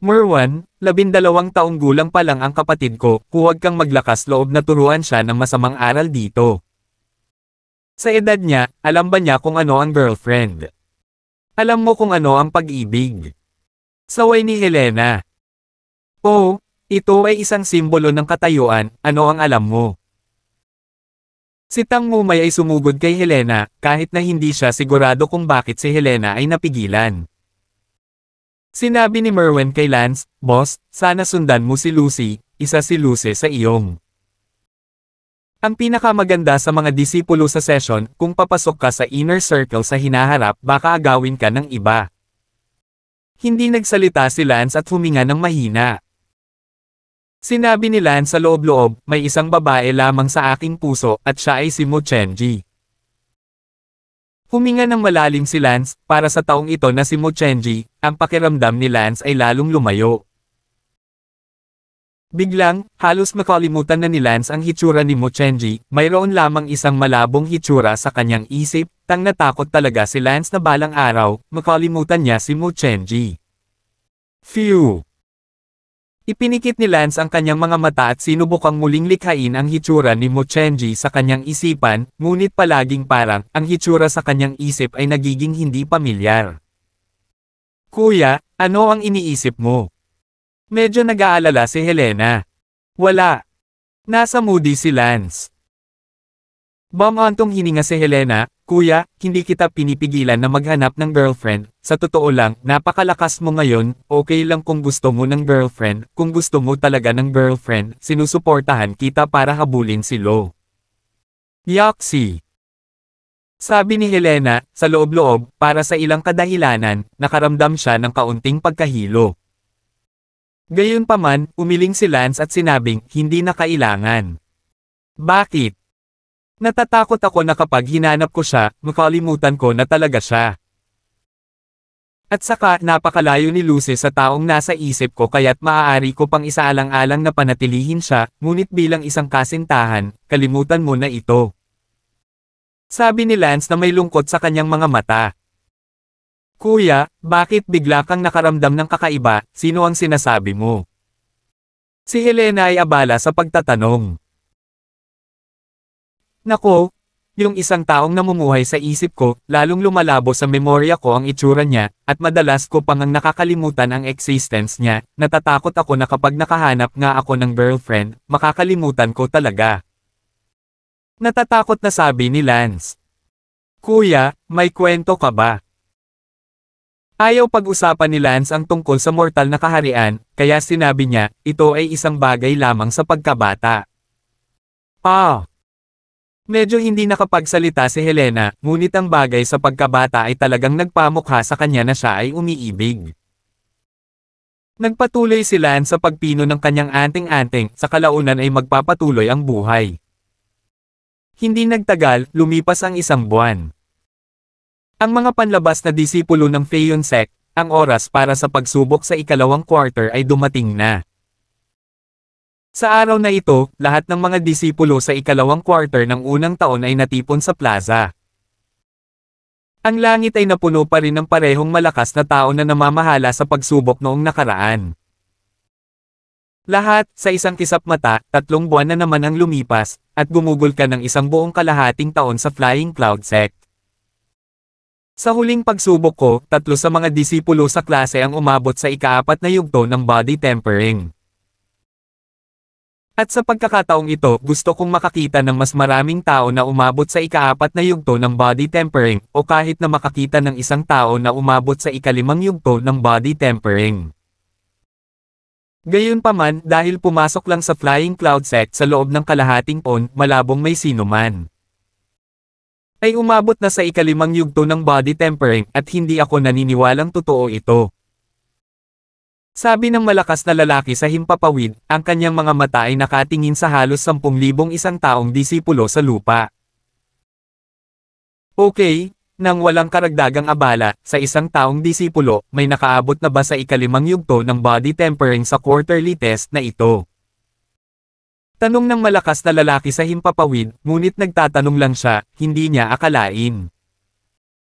Merwin, 12 taong gulang pa lang ang kapatid ko, huwag kang maglakas loob na turuan siya ng masamang aral dito. Sa edad niya, alam ba niya kung ano ang girlfriend? Alam mo kung ano ang pag-ibig? Saway ni Helena. Oh, ito ay isang simbolo ng katayuan, ano ang alam mo? Si Tang Mumay ay sumugod kay Helena, kahit na hindi siya sigurado kung bakit si Helena ay napigilan. Sinabi ni Merwin kay Lance, Boss, sana sundan mo si Lucy, isa si Lucy sa iyong. Ang pinakamaganda sa mga disipulo sa session, kung papasok ka sa inner circle sa hinaharap, baka agawin ka ng iba. Hindi nagsalita si Lance at huminga ng mahina. Sinabi ni Lance sa loob-loob, may isang babae lamang sa aking puso, at siya ay si Mo Chenji. Huminga ng malalim si Lance, para sa taong ito na si Mo Chenji, ang pakiramdam ni Lance ay lalong lumayo. Biglang, halos makalimutan na ni Lance ang hitsura ni Mo Chenji, mayroon lamang isang malabong hitsura sa kanyang isip, tang natakot talaga si Lance na balang araw, makalimutan niya si Mo Chenji. Phew! Ipinikit ni Lance ang kanyang mga mata at sinubukang muling likhain ang hitsura ni Mo Chenji sa kanyang isipan, ngunit palaging parang, ang hitsura sa kanyang isip ay nagiging hindi pamilyar. Kuya, ano ang iniisip mo? Medyo nag-aalala si Helena. Wala. Nasa moody si Lance. Bumantong hininga si Helena, "Kuya, hindi kita pinipigilan na maghanap ng girlfriend, sa totoo lang, napakalakas mo ngayon, okay lang kung gusto mo ng girlfriend, kung gusto mo talaga ng girlfriend, sinusuportahan kita para habulin si Lo." Yaxi. Sabi ni Helena, sa loob-loob, para sa ilang kadahilanan, nakaramdam siya ng kaunting pagkahilo. Gayunpaman, umiling si Lance at sinabing, "Hindi na kailangan." "Bakit?" "Natatakot ako na kapag hinanap ko siya, makalimutan ko na talaga siya. At saka, napakalayo ni Lucy sa taong nasa isip ko kaya't maaari ko pang isaalang-alang na panatilihin siya, ngunit bilang isang kasintahan, kalimutan mo na ito." Sabi ni Lance na may lungkot sa kanyang mga mata. "Kuya, bakit bigla kang nakaramdam ng kakaiba, sino ang sinasabi mo?" Si Helena ay abala sa pagtatanong. "Nako, yung isang taong namumuhay sa isip ko, lalong lumalabo sa memorya ko ang itsura niya, at madalas ko pang nakakalimutan ang existence niya, natatakot ako na kapag nakahanap nga ako ng girlfriend, makakalimutan ko talaga." Natatakot na sabi ni Lance. "Kuya, may kwento ka ba?" Ayaw pag-usapan ni Lance ang tungkol sa mortal na kaharian, kaya sinabi niya, ito ay isang bagay lamang sa pagkabata. Medyo hindi nakapagsalita si Helena, ngunit ang bagay sa pagkabata ay talagang nagpamukha sa kanya na siya ay umiibig. Nagpatuloy si Lance sa pagpino ng kanyang anting-anting, sa kalaunan ay magpapatuloy ang buhay. Hindi nagtagal, lumipas ang isang buwan. Ang mga panlabas na disipulo ng Feyon Sect, ang oras para sa pagsubok sa ikalawang quarter ay dumating na. Sa araw na ito, lahat ng mga disipulo sa ikalawang quarter ng unang taon ay natipon sa plaza. Ang langit ay napuno pa rin ng parehong malakas na tao na namamahala sa pagsubok noong nakaraan. Lahat, sa isang kisap mata, 3 buwan na naman ang lumipas, at gumugol ka ng isang buong kalahating taon sa Flying Cloud Sect. Sa huling pagsubok ko, 3 sa mga disipulo sa klase ang umabot sa ika-4 na yugto ng body tempering. At sa pagkakataong ito, gusto kong makakita ng mas maraming tao na umabot sa ika-4 na yugto ng body tempering, o kahit na makakita ng isang tao na umabot sa ika-5 yugto ng body tempering. Gayunpaman, dahil pumasok lang sa Flying Cloud Sect sa loob ng kalahating taon, malabong may sinuman ay umabot na sa ika-5 yugto ng body tempering, at hindi ako naniniwalang totoo ito. Sabi ng malakas na lalaki sa himpapawid, ang kanyang mga mata ay nakatingin sa halos 10,000 isang taong disipulo sa lupa. Okay, nang walang karagdagang abala, sa isang taong disipulo, may nakaabot na ba sa ika-5 yugto ng body tempering sa quarterly test na ito? Tanong ng malakas na lalaki sa himpapawid, ngunit nagtatanong lang siya, hindi niya akalain.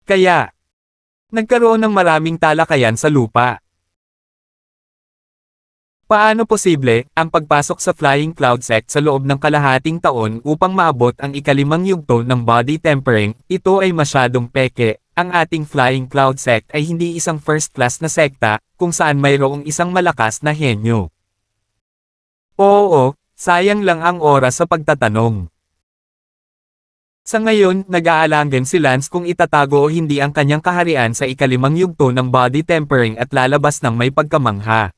Kaya, nagkaroon ng maraming talakayan sa lupa. Paano posible, ang pagpasok sa Flying Cloud Sect sa loob ng kalahating taon upang maabot ang ika-5 yugto ng body tempering, ito ay masyadong peke. Ang ating Flying Cloud Sect ay hindi isang first class na sekta, kung saan mayroong isang malakas na henyo. Oo, sayang lang ang oras sa pagtatanong. Sa ngayon, nag-aalangan si Lance kung itatago o hindi ang kanyang kaharian sa ika-5 yugto ng body tempering at lalabas ng may pagkamangha.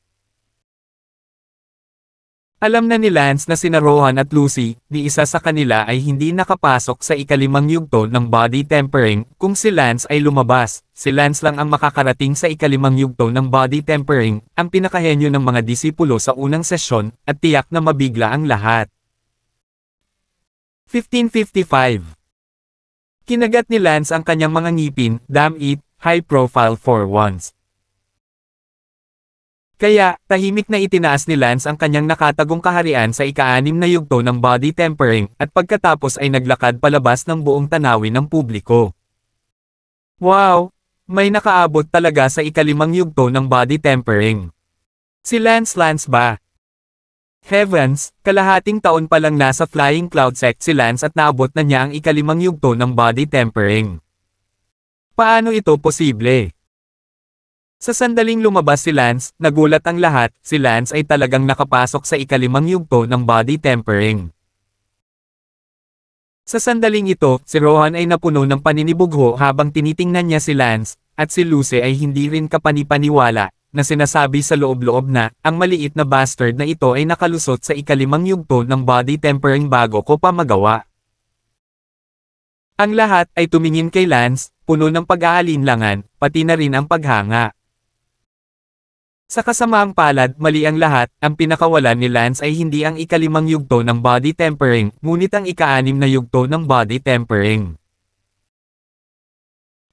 Alam na ni Lance na sina Rohan at Lucy, ni isa sa kanila ay hindi nakapasok sa ika-5 yugto ng body tempering. Kung si Lance ay lumabas, si Lance lang ang makakarating sa ika-5 yugto ng body tempering, ang pinakahenyo ng mga disipulo sa unang sesyon, at tiyak na mabigla ang lahat. 1555. Kinagat ni Lance ang kanyang mga ngipin, damn it, high profile for once. Kaya, tahimik na itinaas ni Lance ang kanyang nakatagong kaharian sa ika-6 na yugto ng body tempering, at pagkatapos ay naglakad palabas ng buong tanawin ng publiko. Wow! May nakaabot talaga sa ika-5 yugto ng body tempering. Si Lance ba? Heavens, kalahating taon pa lang nasa Flying Cloud Sect si Lance at naabot na niya ang ika-5 yugto ng body tempering. Paano ito posible? Sa sandaling lumabas si Lance, nagulat ang lahat, si Lance ay talagang nakapasok sa ika-5 yugto ng body tempering. Sa sandaling ito, si Rohan ay napuno ng paninibugho habang tinitingnan niya si Lance, at si Lucy ay hindi rin kapanipaniwala, na sinasabi sa loob-loob na, ang maliit na bastard na ito ay nakalusot sa ikalimang yugto ng body tempering bago ko pa magawa. Ang lahat ay tumingin kay Lance, puno ng pag-aalinlangan, pati na rin ang paghanga. Sa kasamaang palad, mali ang lahat, ang pinakawalan ni Lance ay hindi ang ikalimang yugto ng body tempering, ngunit ang ika-6 na yugto ng body tempering.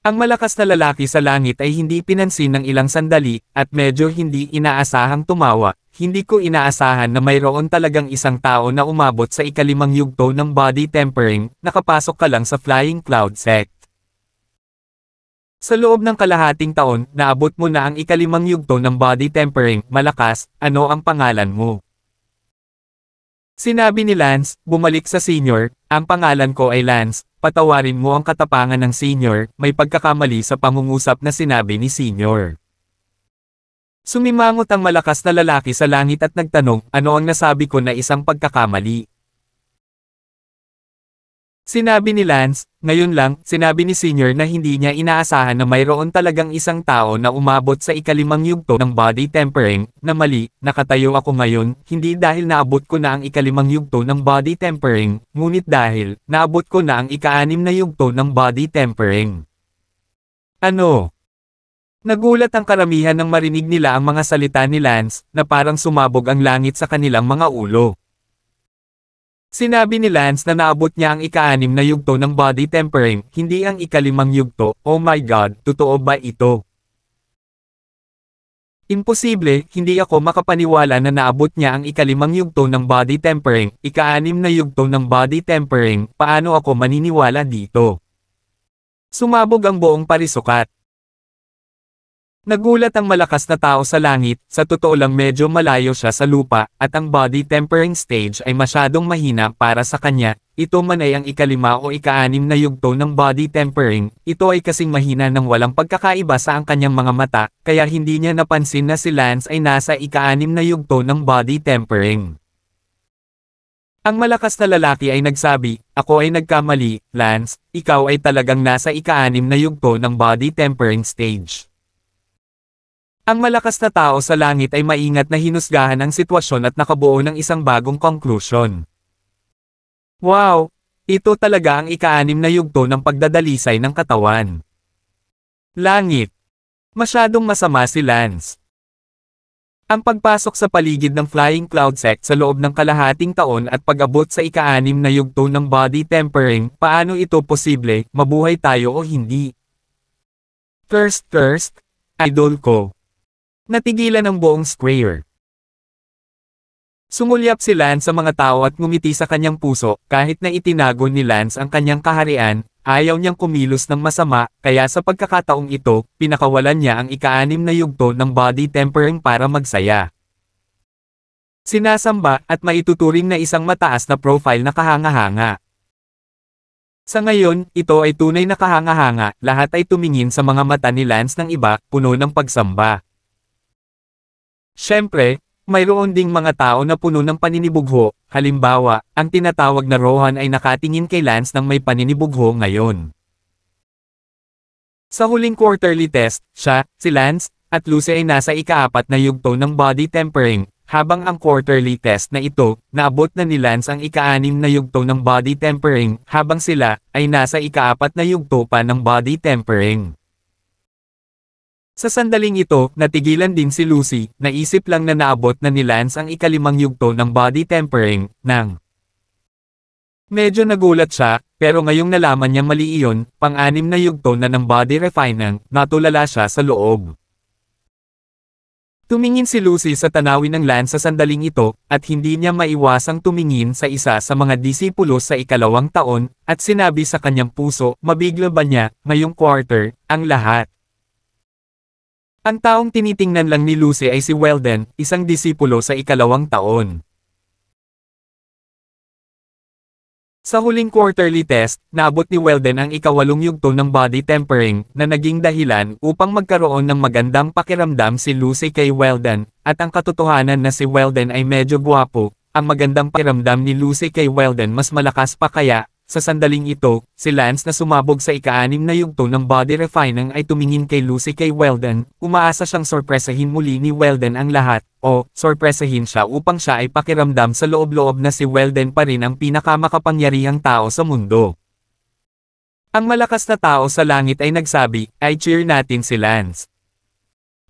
Ang malakas na lalaki sa langit ay hindi pinansin ng ilang sandali, at medyo hindi inaasahang tumawa. Hindi ko inaasahan na mayroon talagang isang tao na umabot sa ikalimang yugto ng body tempering, nakapasok ka lang sa Flying Cloud Sect. Sa loob ng kalahating taon, naabot mo na ang ikalimang yugto ng body tempering, malakas, ano ang pangalan mo? Sinabi ni Lance, bumalik sa senior, ang pangalan ko ay Lance, patawarin mo ang katapangan ng senior, may pagkakamali sa pangungusap na sinabi ni senior. Sumimangot ang malakas na lalaki sa langit at nagtanong, ano ang nasabi ko na isang pagkakamali? Sinabi ni Lance, ngayon lang, sinabi ni Senior na hindi niya inaasahan na mayroon talagang isang tao na umabot sa ikalimang yugto ng body tempering, na mali, nakatayo ako ngayon, hindi dahil naabot ko na ang ikalimang yugto ng body tempering, ngunit dahil, naabot ko na ang ika-6 na yugto ng body tempering. Ano? Nagulat ang karamihan nang marinig nila ang mga salita ni Lance, na parang sumabog ang langit sa kanilang mga ulo. Sinabi ni Lance na naabot niya ang ika-6 na yugto ng body tempering, hindi ang ika-5 yugto, oh my god, totoo ba ito? Imposible, hindi ako makapaniwala na naabot niya ang ika-5 yugto ng body tempering, ika-6 na yugto ng body tempering, paano ako maniniwala dito? Sumabog ang buong parisukat. Nagulat ang malakas na tao sa langit, sa totoo lang medyo malayo siya sa lupa, at ang body tempering stage ay masyadong mahina para sa kanya, ito man ay ang ika-5 o ika-6 na yugto ng body tempering, ito ay kasing mahina ng walang pagkakaiba sa ang kanyang mga mata, kaya hindi niya napansin na si Lance ay nasa ika-6 na yugto ng body tempering. Ang malakas na lalaki ay nagsabi, ako ay nagkamali, Lance, ikaw ay talagang nasa ika-6 na yugto ng body tempering stage. Ang malakas na tao sa langit ay maingat na hinusgahan ang sitwasyon at nakabuo ng isang bagong conclusion. Wow! Ito talaga ang ika-6 na yugto ng pagdadalisay ng katawan. Langit! Masyadong masama si Lance. Ang pagpasok sa paligid ng Flying Cloud Sect sa loob ng kalahating taon at pag-abot sa ika-6 na yugto ng body tempering, paano ito posible, mabuhay tayo o hindi? First, idol ko. Natigilan ang buong square. Sumulyap si Lance sa mga tao at ngumiti sa kanyang puso, kahit na itinago ni Lance ang kanyang kaharian, ayaw niyang kumilos ng masama, kaya sa pagkakataong ito, pinakawalan niya ang ika-6 na yugto ng body tempering para magsaya. Sinasamba at maituturing na isang mataas na profile na kahanga-hanga. Sa ngayon, ito ay tunay na kahanga-hanga, lahat ay tumingin sa mga mata ni Lance ng iba, puno ng pagsamba. Siyempre, mayroon ding mga tao na puno ng paninibugho, halimbawa, ang tinatawag na Rohan ay nakatingin kay Lance ng may paninibugho ngayon. Sa huling quarterly test, siya, si Lance, at Lucy ay nasa ika-4 na yugto ng body tempering, habang ang quarterly test na ito, naabot na ni Lance ang ika-6 na yugto ng body tempering, habang sila, ay nasa ika-4 na yugto pa ng body tempering. Sa sandaling ito, natigilan din si Lucy, naisip lang na naabot na ni Lance ang ika-5 yugto ng body tempering, nang medyo nagulat siya, pero ngayong nalaman niya mali iyon, pang-6 na yugto na ng body refining, natulala siya sa loob. Tumingin si Lucy sa tanawin ng Lance sa sandaling ito, at hindi niya maiwasang tumingin sa isa sa mga disipulo sa ika-2 taon, at sinabi sa kanyang puso, mabigla ba niya, ngayong quarter, ang lahat. Ang taong tinitingnan lang ni Lucy ay si Weldon, isang disipulo sa ika-2 taon. Sa huling quarterly test, naabot ni Weldon ang ika-8 yugto ng body tempering, na naging dahilan upang magkaroon ng magandang pakiramdam si Lucy kay Weldon, at ang katotohanan na si Weldon ay medyo gwapo, ang magandang pakiramdam ni Lucy kay Weldon mas malakas pa kaya, sa sandaling ito, si Lance na sumabog sa ika-6 na yugto ng body refining ay tumingin kay Lucy kay Weldon, umaasa siyang sorpresahin muli ni Weldon ang lahat, o sorpresahin siya upang siya ay pakiramdam sa loob-loob na si Weldon pa rin ang pinakamakapangyarihang tao sa mundo. Ang malakas na tao sa langit ay nagsabi, ay cheer natin si Lance.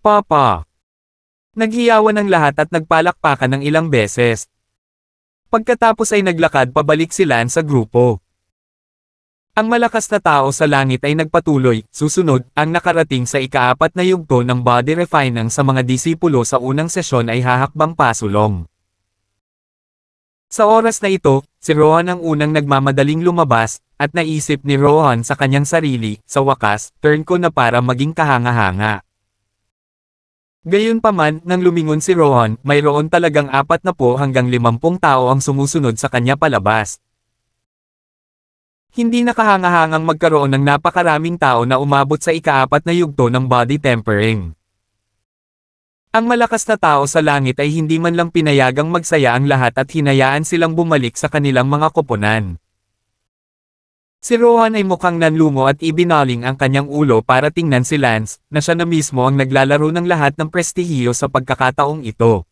Papa! Naghiyawan ang lahat at nagpalakpakan ng ilang beses. Pagkatapos ay naglakad pabalik si Lance sa grupo. Ang malakas na tao sa langit ay nagpatuloy, susunod, ang nakarating sa ika-4 na yugto ng body refining sa mga disipulo sa unang sesyon ay hahakbang pasulong. Sa oras na ito, si Rohan ang unang nagmamadaling lumabas, at naisip ni Rohan sa kanyang sarili, sa wakas, turn ko na para maging kahanga-hanga. Gayunpaman, nang lumingon si Rohan, mayroon talagang 40 hanggang 50 tao ang sumusunod sa kanya palabas. Hindi nakahangahangang magkaroon ng napakaraming tao na umabot sa ika-4 na yugto ng body tempering. Ang malakas na tao sa langit ay hindi man lang pinayagang magsaya ang lahat at hinayaan silang bumalik sa kanilang mga koponan. Si Rohan ay mukhang nanlumo at ibinaling ang kanyang ulo para tingnan si Lance, na siya na mismo ang naglalaro ng lahat ng prestihiyo sa pagkakataong ito.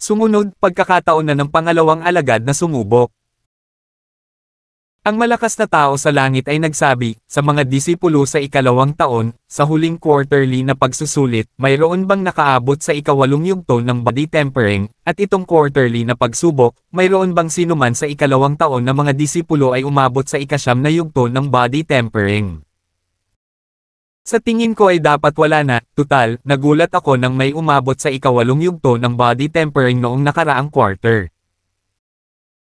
Sumunod, pagkakataon na ng pangalawang alagad na sumubok. Ang malakas na tao sa langit ay nagsabi, sa mga disipulo sa ika-2 taon, sa huling quarterly na pagsusulit, mayroon bang nakaabot sa ika-8 yugto ng body tempering, at itong quarterly na pagsubok, mayroon bang sinuman sa ika-2 taon na mga disipulo ay umabot sa ika-9 na yugto ng body tempering. Sa tingin ko ay dapat wala na, tutal, nagulat ako nang may umabot sa ika-8 yugto ng body tempering noong nakaraang quarter.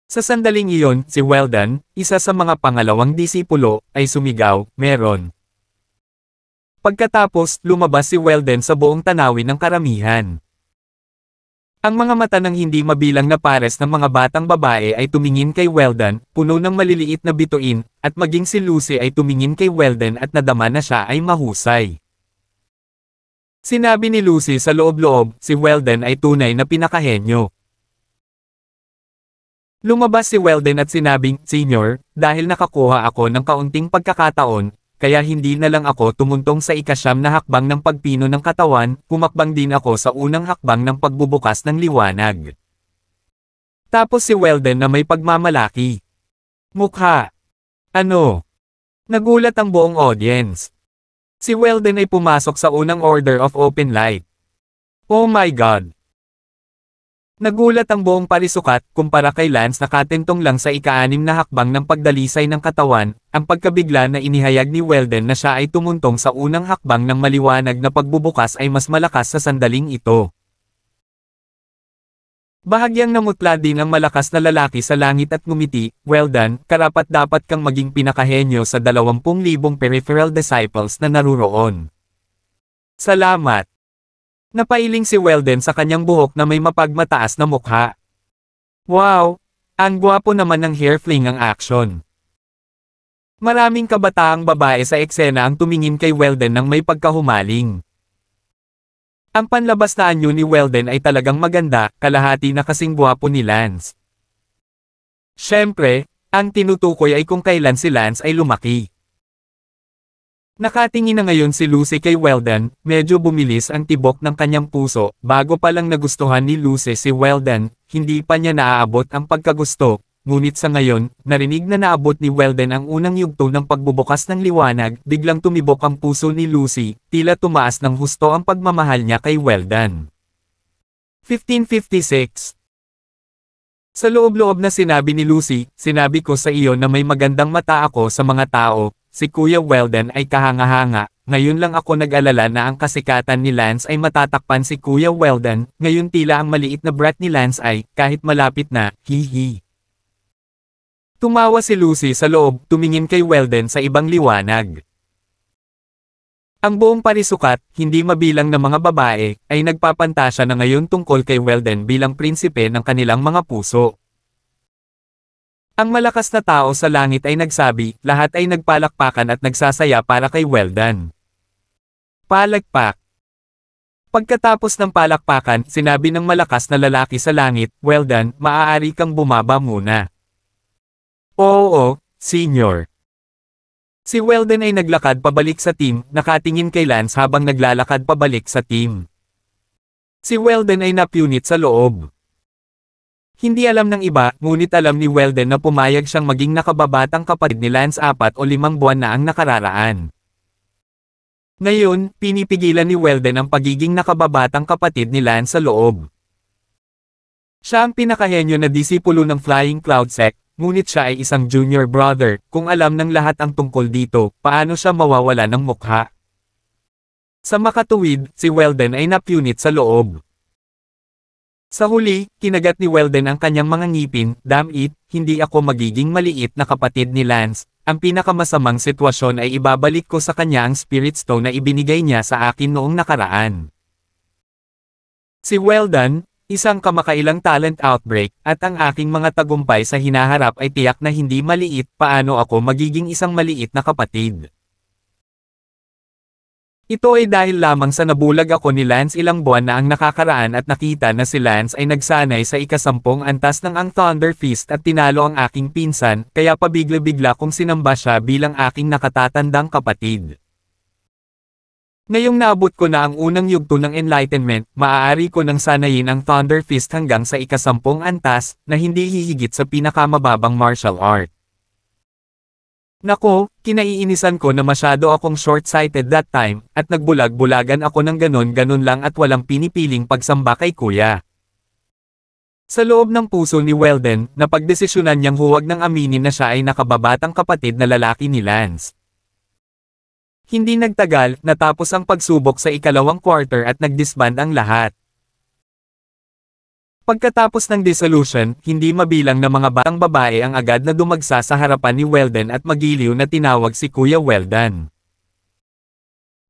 Sa sandaling iyon, si Weldon, isa sa mga pangalawang disipulo, ay sumigaw, meron. Pagkatapos, lumabas si Weldon sa buong tanawin ng karamihan. Ang mga mata ng hindi mabilang na pares ng mga batang babae ay tumingin kay Weldon, puno ng maliliit na bituin, at maging si Lucy ay tumingin kay Weldon at nadama na siya ay mahusay. Sinabi ni Lucy sa loob-loob, si Weldon ay tunay na pinakahenyo. Lumabas si Weldon at sinabing, Senior, dahil nakakuha ako ng kaunting pagkakataon, kaya hindi na lang ako tumuntong sa ika-9 na hakbang ng pagpino ng katawan, humakbang din ako sa unang hakbang ng pagbubukas ng liwanag. Tapos si Weldon na may pagmamalaki. Mukha. Ano? Nagulat ang buong audience. Si Weldon ay pumasok sa unang order of open light. Oh my God! Nagulat ang buong parisukat, kumpara kay Lance na katentong lang sa ika-6 na hakbang ng pagdalisay ng katawan, ang pagkabigla na inihayag ni Weldon na siya ay tumuntong sa unang hakbang ng maliwanag na pagbubukas ay mas malakas sa sandaling ito. Bahagyang namutla din ang malakas na lalaki sa langit at ngumiti, Weldon, karapat-dapat kang maging pinakahenyo sa 20,000 peripheral disciples na naruroon. Salamat! Napailing si Weldon sa kanyang buhok na may mapagmataas na mukha. Wow! Ang gwapo naman ng hair fling ang action. Maraming kabataang babae sa eksena ang tumingin kay Weldon nang may pagkahumaling. Ang panlabas na anyo ni Weldon ay talagang maganda, kalahati na kasing gwapo ni Lance. Siyempre, ang tinutukoy ay kung kailan si Lance ay lumaki. Nakatingin na ngayon si Lucy kay Weldon, medyo bumilis ang tibok ng kanyang puso, bago pa lang nagustuhan ni Lucy si Weldon, hindi pa niya naaabot ang pagkagusto, ngunit sa ngayon, narinig na naabot ni Weldon ang unang yugto ng pagbubukas ng liwanag, biglang tumibok ang puso ni Lucy, tila tumaas ng husto ang pagmamahal niya kay Weldon. 1556 Sa loob-loob na sinabi ni Lucy, sinabi ko sa iyo na may magandang mata ako sa mga tao. Si Kuya Weldon ay kahanga-hanga, ngayon lang ako nag-alala na ang kasikatan ni Lance ay matatakpan si Kuya Weldon, ngayon tila ang maliit na brat ni Lance ay, kahit malapit na, hihi. Tumawa si Lucy sa loob, tumingin kay Weldon sa ibang liwanag. Ang buong parisukat, hindi mabilang na mga babae, ay nagpapantasya na ngayon tungkol kay Weldon bilang prinsipe ng kanilang mga puso. Ang malakas na tao sa langit ay nagsabi, lahat ay nagpalakpakan at nagsasaya para kay Weldon. Palakpak. Pagkatapos ng palakpakan, sinabi ng malakas na lalaki sa langit, Weldon, maaari kang bumaba muna. Oo, Senior. Si Weldon ay naglakad pabalik sa team, nakatingin kay Lance habang naglalakad pabalik sa team. Si Weldon ay napunit sa loob. Hindi alam ng iba, ngunit alam ni Weldon na pumayag siyang maging nakababatang kapatid ni Lance 4 o 5 buwan na ang nakararaan. Ngayon, pinipigilan ni Weldon ang pagiging nakababatang kapatid ni Lance sa loob. Siya ang pinakahenyo na disipulo ng Flying Cloud Sect, ngunit siya ay isang junior brother. Kung alam ng lahat ang tungkol dito, paano siya mawawala ng mukha? Sa makatuwid, si Weldon ay napunit sa loob. Sa huli, kinagat ni Weldon ang kanyang mga ngipin. Damn it, hindi ako magiging maliit na kapatid ni Lance. Ang pinakamasamang sitwasyon ay ibabalik ko sa kanya ang Spirit Stone na ibinigay niya sa akin noong nakaraan. Si Weldon, isang kamakailang talent outbreak, at ang aking mga tagumpay sa hinaharap ay tiyak na hindi maliit. Paano ako magiging isang maliit na kapatid? Ito ay dahil lamang sa nabulag ako ni Lance ilang buwan na ang nakakaraan at nakita na si Lance ay nagsanay sa ika-10 antas ng ang Thunder Fist at tinalo ang aking pinsan, kaya pabigla-bigla kong sinamba siya bilang aking nakatatandang kapatid. Ngayong naabot ko na ang unang yugto ng Enlightenment, maaari ko nang sanayin ang Thunder Fist hanggang sa ika-10 antas, na hindi hihigit sa pinakamababang martial art. Nako, kinaiinisan ko na masyado akong short-sighted that time, at nagbulag-bulagan ako ng ganon-ganon lang at walang pinipiling pagsamba kay kuya. Sa loob ng puso ni Weldon, napagdesisyonan niyang huwag nang aminin na siya ay nakababatang kapatid na lalaki ni Lance. Hindi nagtagal, natapos ang pagsubok sa ikalawang quarter at nag-disband ang lahat. Pagkatapos ng dissolution, hindi mabilang na mga batang babae ang agad na dumagsa sa harapan ni Weldon at magiliw na tinawag si Kuya Weldon.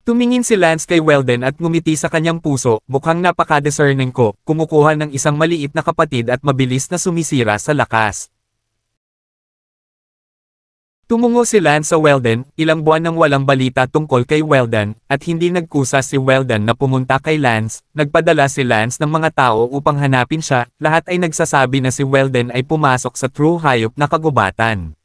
Tumingin si Lance kay Weldon at ngumiti sa kanyang puso, mukhang napaka-discerning ko, kumukuha ng isang maliit na kapatid at mabilis na sumisira sa lakas. Tumungo si Lance sa Weldon, ilang buwan nang walang balita tungkol kay Weldon, at hindi nagkusa si Weldon na pumunta kay Lance. Nagpadala si Lance ng mga tao upang hanapin siya. Lahat ay nagsasabi na si Weldon ay pumasok sa true hayop na kagubatan.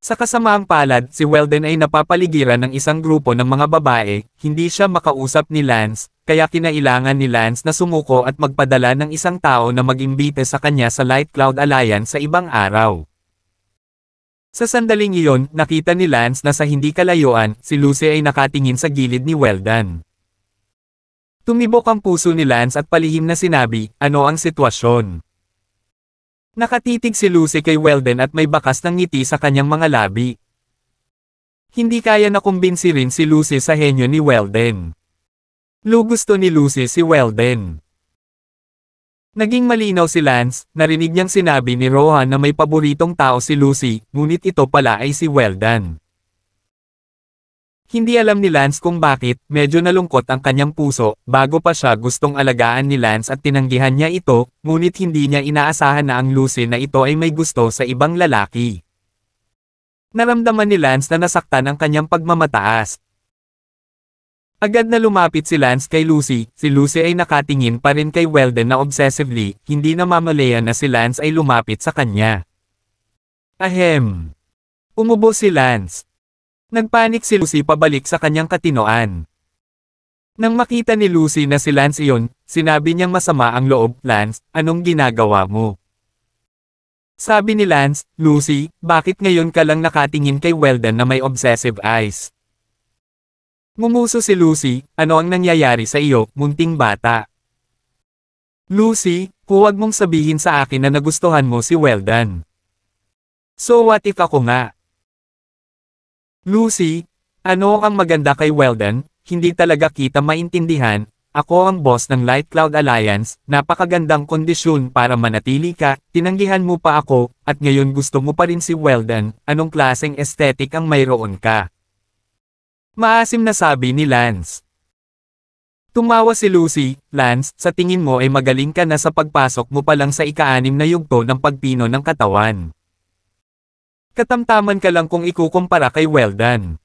Sa kasamaang palad, si Weldon ay napapaligiran ng isang grupo ng mga babae. Hindi siya makausap ni Lance, kaya kinailangan ni Lance na sumuko at magpadala ng isang tao na mag-imbite sa kanya sa Light Cloud Alliance sa ibang araw. Sa sandaling iyon, nakita ni Lance na sa hindi kalayuan, si Lucy ay nakatingin sa gilid ni Weldon. Tumibok ang puso ni Lance at palihim na sinabi, ano ang sitwasyon? Nakatitig si Lucy kay Weldon at may bakas ng ngiti sa kanyang mga labi. Hindi kaya na kumbinsirin si Lucy sa henyo ni Weldon. Gusto ni Lucy si Weldon. Naging malinaw si Lance, narinig niyang sinabi ni Rohan na may paboritong tao si Lucy, ngunit ito pala ay si Weldon. Hindi alam ni Lance kung bakit, medyo nalungkot ang kanyang puso, bago pa siya gustong alagaan ni Lance at tinanggihan niya ito, ngunit hindi niya inaasahan na ang Lucy na ito ay may gusto sa ibang lalaki. Naramdaman ni Lance na nasaktan ang kanyang pagmamataas. Agad na lumapit si Lance kay Lucy, si Lucy ay nakatingin pa rin kay Weldon na obsessively, hindi na mamalayan na si Lance ay lumapit sa kanya. Ahem. Umubo si Lance. Nagpanik si Lucy pabalik sa kanyang katinoan. Nang makita ni Lucy na si Lance iyon, sinabi niyang masama ang loob, Lance, anong ginagawa mo? Sabi ni Lance, Lucy, bakit ngayon ka lang nakatingin kay Weldon na may obsessive eyes? Ngumuso si Lucy, ano ang nangyayari sa iyo, munting bata? Lucy, huwag mong sabihin sa akin na nagustuhan mo si Weldon. So what if ako nga? Lucy, ano ang maganda kay Weldon? Hindi talaga kita maintindihan. Ako ang boss ng Light Cloud Alliance, napakagandang kondisyon para manatili ka, tinanggihan mo pa ako, at ngayon gusto mo pa rin si Weldon, anong klaseng aesthetic ang mayroon ka? Maasim na sabi ni Lance. Tumawa si Lucy, Lance, sa tingin mo ay magaling ka na sa pagpasok mo pa lang sa ika-6 na yugto ng pagpino ng katawan. Katamtaman ka lang kung ikukumpara kay Weldon.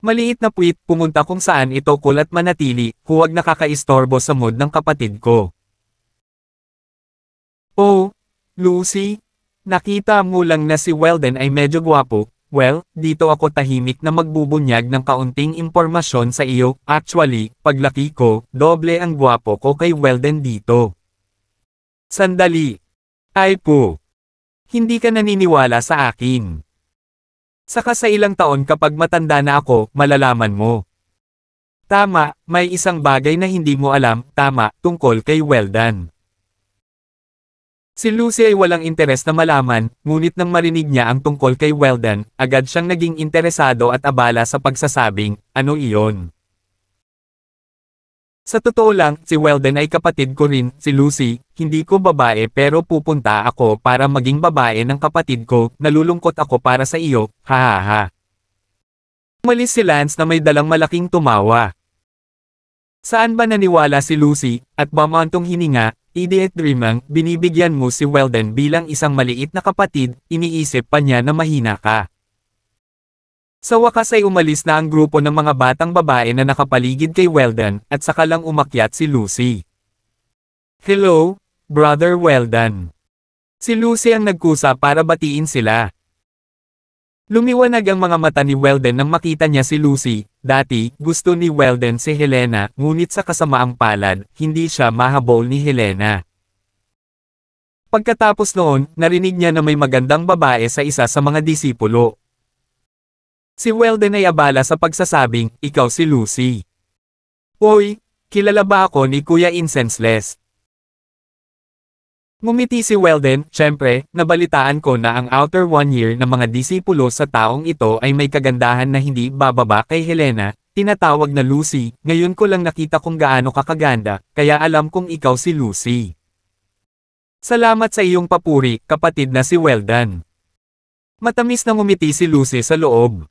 Maliit na puwit, pumunta kung saan ito kulat manatili, huwag nakakaistorbo sa mood ng kapatid ko. Oh, Lucy, Nakita mo lang na si Weldon ay medyo gwapo. Well, dito ako tahimik na magbubunyag ng kaunting impormasyon sa iyo. Actually, paglaki ko, doble ang gwapo ko kay Weldon dito. Sandali. Ay po. Hindi ka naniniwala sa akin. Saka sa ilang taon kapag matanda na ako, malalaman mo. Tama, may isang bagay na hindi mo alam, tama, tungkol kay Weldon. Si Lucy ay walang interes na malaman, ngunit nang marinig niya ang tungkol kay Weldon, agad siyang naging interesado at abala sa pagsasabing, ano iyon? Sa totoo lang, si Weldon ay kapatid ko rin, si Lucy, hindi ko babae pero pupunta ako para maging babae ng kapatid ko, nalulungkot ako para sa iyo, hahaha. Umalis si Lance na may dalang malaking tumawa. Saan ba naniwala si Lucy, at bamantong hininga, idiot dreaming, binibigyan mo si Weldon bilang isang maliit na kapatid, iniisip pa niya na mahina ka. Sa wakas ay umalis na ang grupo ng mga batang babae na nakapaligid kay Weldon, at saka lang umakyat si Lucy. Hello, Brother Weldon. Si Lucy ang nagkusa para batiin sila. Lumiwanag ang mga mata ni Weldon nang makita niya si Lucy. Dati, gusto ni Weldon si Helena, ngunit sa kasamaang palad, hindi siya mahabol ni Helena. Pagkatapos noon, narinig niya na may magandang babae sa isa sa mga disipulo. Si Weldon ay abala sa pagsasabing, ikaw si Lucy. Hoy, kilala ba ako ni Kuya Insenseless? Ngumiti si Weldon, syempre, nabalitaan ko na ang outer 1 year ng mga disipulo sa taong ito ay may kagandahan na hindi bababa kay Helena, tinatawag na Lucy, ngayon ko lang nakita kung gaano kakaganda, kaya alam kong ikaw si Lucy. Salamat sa iyong papuri, kapatid na si Weldon. Matamis na ngumiti si Lucy sa loob.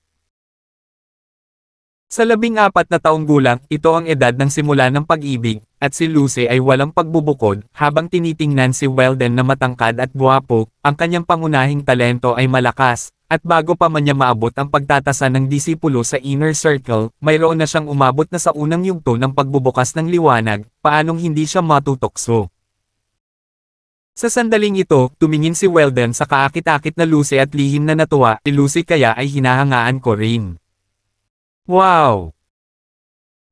Sa 14 na taong gulang, ito ang edad ng simula ng pag-ibig, at si Lucy ay walang pagbubukod, habang tinitingnan si Weldon na matangkad at guwapo, ang kanyang pangunahing talento ay malakas, at bago pa man niya maabot ang pagtatasa ng disipulo sa inner circle, mayroon na siyang umabot na sa unang yugto ng pagbubukas ng liwanag, paanong hindi siya matutokso. Sa sandaling ito, tumingin si Weldon sa kaakit-akit na Lucy at lihim na natuwa, si Lucy kaya ay hinahangaan ko rin. Wow!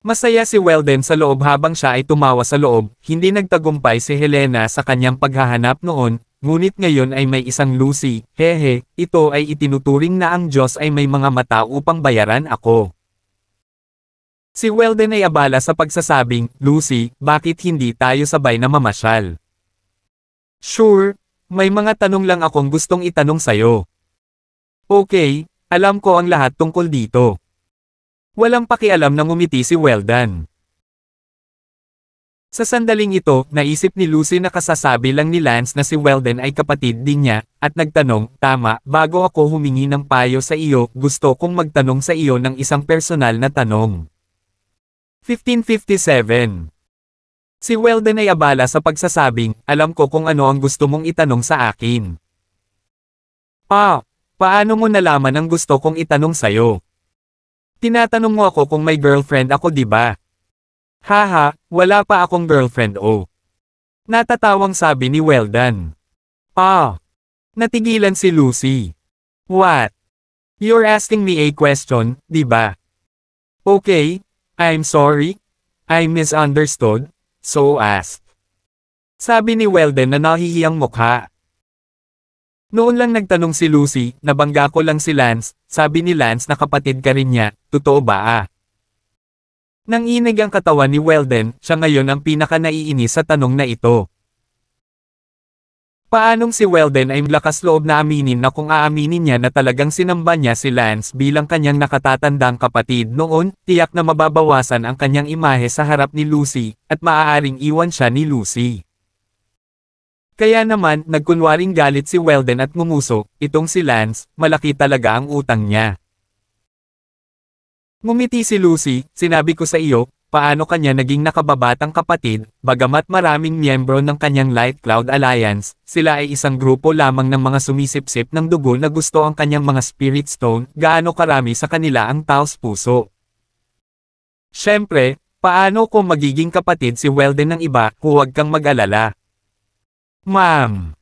Masaya si Weldon sa loob habang siya ay tumawa sa loob, hindi nagtagumpay si Helena sa kanyang paghahanap noon, ngunit ngayon ay may isang Lucy, hehe, ito ay itinuturing na ang Diyos ay may mga mata upang bayaran ako. Si Weldon ay abala sa pagsasabing, Lucy, bakit hindi tayo sabay na mamasyal? Sure, may mga tanong lang akong gustong itanong sayo. Okay, alam ko ang lahat tungkol dito. Walang pakialam na ngumiti si Weldon. Sa sandaling ito, naisip ni Lucy na kasasabi lang ni Lance na si Weldon ay kapatid din niya, at nagtanong, tama, bago ako humingi ng payo sa iyo, gusto kong magtanong sa iyo ng isang personal na tanong. 1557. Si Weldon ay abala sa pagsasabing, alam ko kung ano ang gusto mong itanong sa akin. Paano mo nalaman ang gusto kong itanong sa'yo? Tinatanong mo ako kung may girlfriend ako, di ba? Haha, wala pa akong girlfriend oh. Natatawang sabi ni Weldon. Natigilan si Lucy. What? You're asking me a question, di ba? Okay, I'm sorry. I misunderstood, so ask. Sabi ni Weldon na nahihiyang mukha. Noon lang nagtanong si Lucy, nabangga ko lang si Lance, sabi ni Lance na kapatid ka rin niya, totoo ba? Nanginig ang katawan ni Weldon, siya ngayon ang pinaka-naiinis sa tanong na ito. Paanong si Weldon ay lakas loob na aminin na kung aaminin niya na talagang sinamba niya si Lance bilang kanyang nakatatandang kapatid noon, tiyak na mababawasan ang kanyang imahe sa harap ni Lucy, at maaaring iwan siya ni Lucy. Kaya naman, nagkunwaring galit si Weldon at ngumuso, itong si Lance, malaki talaga ang utang niya. Ngumiti si Lucy, sinabi ko sa iyo, paano kanya naging nakababatang kapatid, bagamat maraming miyembro ng kanyang Light Cloud Alliance, sila ay isang grupo lamang ng mga sumisipsip ng dugo na gusto ang kanyang mga Spirit Stone, gaano karami sa kanila ang taos puso. Siyempre, paano kung magiging kapatid si Weldon ng iba, huwag kang mag-alala. Ma'am.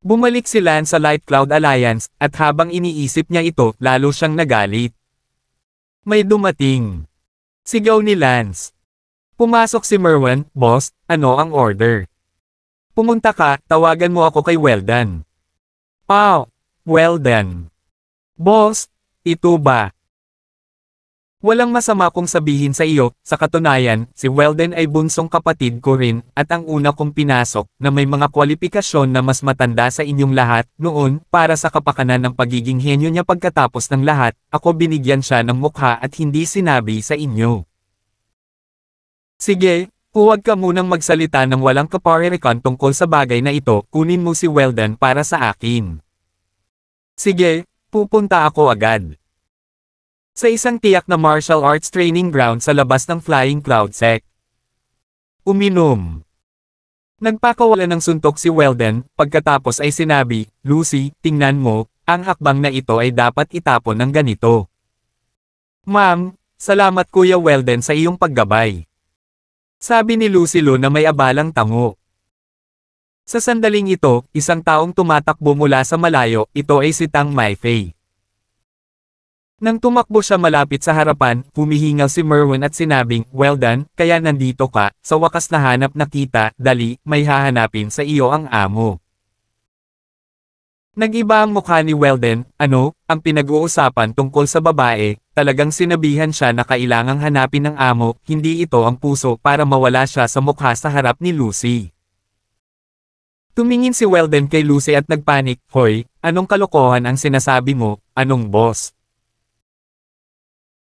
Bumalik si Lance sa Light Cloud Alliance, at habang iniisip niya ito, lalo siyang nagalit. May dumating. Sigaw ni Lance. Pumasok si Merwin, "Boss, ano ang order?" "Pumunta ka, tawagan mo ako kay Weldon." "Oh, Weldon. Boss, ito ba?" "Walang masama kong sabihin sa iyo, sa katunayan, si Weldon ay bunsong kapatid ko rin, at ang una kong pinasok, na may mga kwalifikasyon na mas matanda sa inyong lahat, noon, para sa kapakanan ng pagiging henyo niya pagkatapos ng lahat, ako binigyan siya ng mukha at hindi sinabi sa inyo." "Sige, huwag ka munang magsalita ng walang kaparirikan tungkol sa bagay na ito, kunin mo si Weldon para sa akin." "Sige, pupunta ako agad." Sa isang tiyak na martial arts training ground sa labas ng Flying Cloud Sect. Uminom. Nagpakawala ng suntok si Weldon, pagkatapos ay sinabi, "Lucy, tingnan mo, ang hakbang na ito ay dapat itapon ng ganito." "Ma'am, salamat Kuya Weldon sa iyong paggabay." Sabi ni Lucy Lu na may abalang tango. Sa sandaling ito, isang taong tumatakbo mula sa malayo, ito ay si Tang Maifei. Nang tumakbo siya malapit sa harapan, humihingal si Merwin at sinabing, "Weldon, kaya nandito ka, sa wakas nahanap na kita, dali, may hahanapin sa iyo ang amo." Nag-iba ang mukha ni Weldon, "Ano, ang pinag-uusapan tungkol sa babae, talagang sinabihan siya na kailangang hanapin ng amo, hindi ito ang puso para mawala siya sa mukha sa harap ni Lucy." Tumingin si Weldon kay Lucy at nagpanik, "Hoy, anong kalokohan ang sinasabi mo, anong boss?"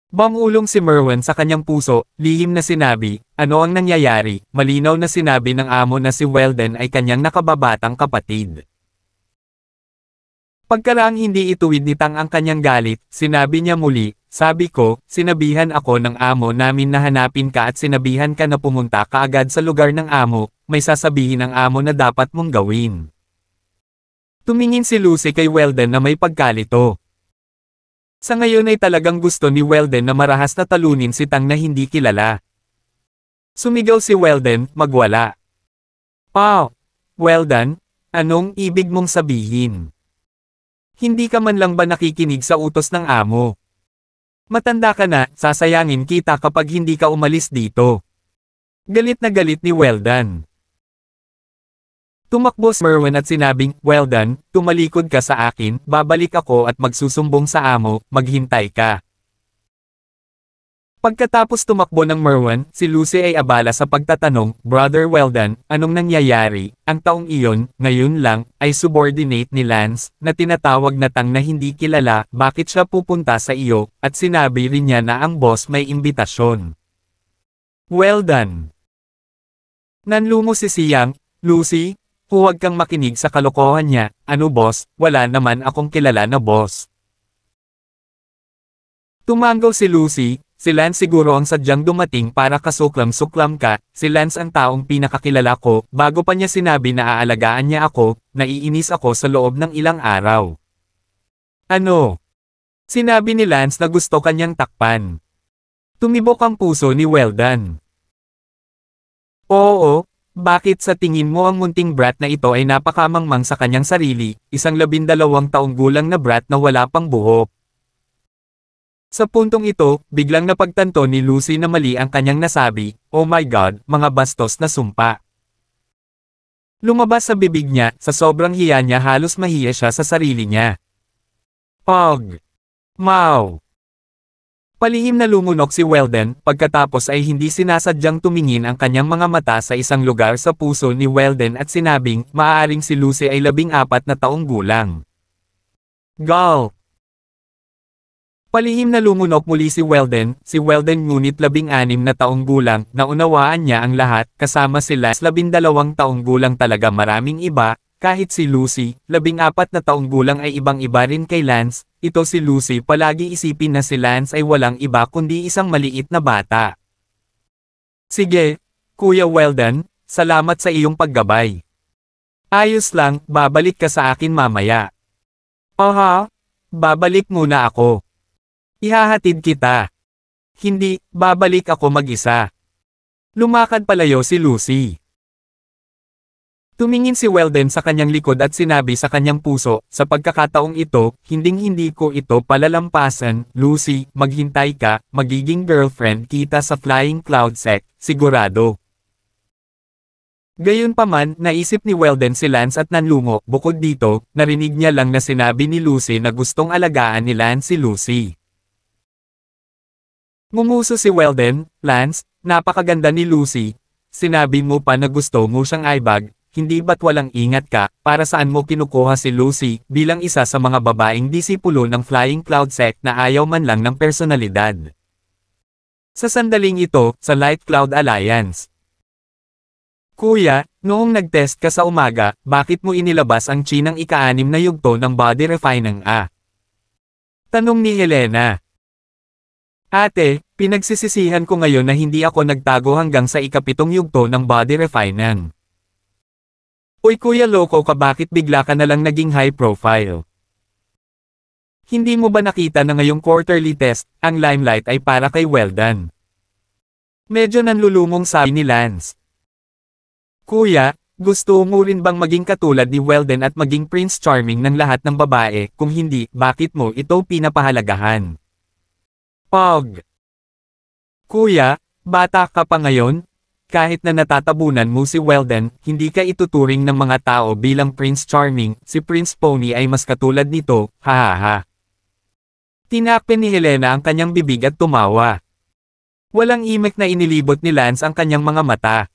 Bangulong si Merwin sa kanyang puso, lihim na sinabi, "Ano ang nangyayari?" Malinaw na sinabi ng amo na si Weldon ay kanyang nakababatang kapatid. Pagkaraang hindi ituwid ni Tang ang kanyang galit, sinabi niya muli, "Sabi ko, sinabihan ako ng amo namin na hanapin ka at sinabihan ka na pumunta ka agad sa lugar ng amo, may sasabihin ang amo na dapat mong gawin." Tumingin si Lucy kay Weldon na may pagkalito. Sa ngayon ay talagang gusto ni Weldon na marahas na talunin si Tang na hindi kilala. Sumigaw si Weldon, "Magwala." "Oh, Weldon, anong ibig mong sabihin? Hindi ka man lang ba nakikinig sa utos ng amo? Matanda ka na, sasayangin kita kapag hindi ka umalis dito." Galit na galit ni Weldon. Tumakbo si Merwin at sinabing, "Weldon, tumalikod ka sa akin, babalik ako at magsusumbong sa amo, maghintay ka." Pagkatapos tumakbo ng Merwin, si Lucy ay abala sa pagtatanong, "Brother Weldon, anong nangyayari?" Ang taong iyon, ngayon lang, ay subordinate ni Lance, na tinatawag na Tang na hindi kilala, bakit siya pupunta sa iyo, at sinabi rin niya na ang boss may imbitasyon. "Weldon." Nanlumo si Siyang, "Lucy, huwag kang makinig sa kalokohan niya, ano boss, wala naman akong kilala na boss." Tumanggaw si Lucy, "Si Lance siguro ang sadyang dumating para kasuklam-suklam ka, si Lance ang taong pinakakilala ko, bago pa niya sinabi na aalagaan niya ako, naiinis ako sa loob ng ilang araw." "Ano?" Sinabi ni Lance na gusto kanyang takpan. Tumibok ang puso ni Weldon. "Oo, bakit sa tingin mo ang munting brat na ito ay napakamangmang sa kanyang sarili, isang 12 taong gulang na brat na wala pang buhok?" Sa puntong ito, biglang napagtanto ni Lucy na mali ang kanyang nasabi, "Oh my God, mga bastos na sumpa." Lumabas sa bibig niya, sa sobrang hiya niya halos mahiya siya sa sarili niya. "Pog! Mau!" Palihim na lumunok si Weldon, pagkatapos ay hindi sinasadyang tumingin ang kanyang mga mata sa isang lugar sa puso ni Weldon at sinabing, maaaring si Lucy ay 14 na taong gulang. Gulp! Palihim na lumunok muli si Weldon ngunit 16 na taong gulang, naunawaan niya ang lahat, kasama sila 12 taong gulang talaga maraming iba, kahit si Lucy, 14 na taong gulang ay ibang-iba rin kay Lance, ito si Lucy palagi isipin na si Lance ay walang iba kundi isang maliit na bata. "Sige, Kuya Weldon, salamat sa iyong paggabay. Ayos lang, babalik ka sa akin mamaya." "Aha, babalik muna ako. Ihahatid kita." "Hindi, babalik ako mag-isa." Lumakad palayo si Lucy. Tumingin si Weldon sa kanyang likod at sinabi sa kanyang puso, sa pagkakataong ito, hinding-hindi ko ito palalampasan, Lucy, maghintay ka, magiging girlfriend kita sa Flying Cloud Sect, sigurado. Gayunpaman, naisip ni Weldon si Lance at nanlungo, bukod dito, narinig niya lang na sinabi ni Lucy na gustong alagaan ni Lance si Lucy. Ngumuso si Weldon, Lance, napakaganda ni Lucy. Sinabi mo pa na gusto mo siyang ibag. Hindi ba't walang ingat ka, para saan mo kinukuha si Lucy, bilang isa sa mga babaeng disipulo ng Flying Cloud Sect na ayaw man lang ng personalidad. Sa sandaling ito, sa Light Cloud Alliance. Kuya, noong nag-test ka sa umaga, bakit mo inilabas ang chinang ika-6 na yugto ng body refining A? Tanong ni Helena. Ate, pinagsisisihan ko ngayon na hindi ako nagtago hanggang sa ika-7 yugto ng body refining. Uy kuya loko ka, bakit bigla ka na lang naging high profile? Hindi mo ba nakita na ngayong quarterly test, ang limelight ay para kay Weldon? Medyo nanlulumong sabi ni Lance. Kuya, gusto mo rin bang maging katulad ni Weldon at maging Prince Charming ng lahat ng babae? Kung hindi, bakit mo ito pinapahalagahan? Pog! Kuya, bata ka pa ngayon? Kahit na natatabunan mo si Weldon, hindi ka ituturing ng mga tao bilang Prince Charming, si Prince Pony ay mas katulad nito, hahaha. Tinakpe ni Helena ang kanyang bibig at tumawa. Walang imek na inilibot ni Lance ang kanyang mga mata.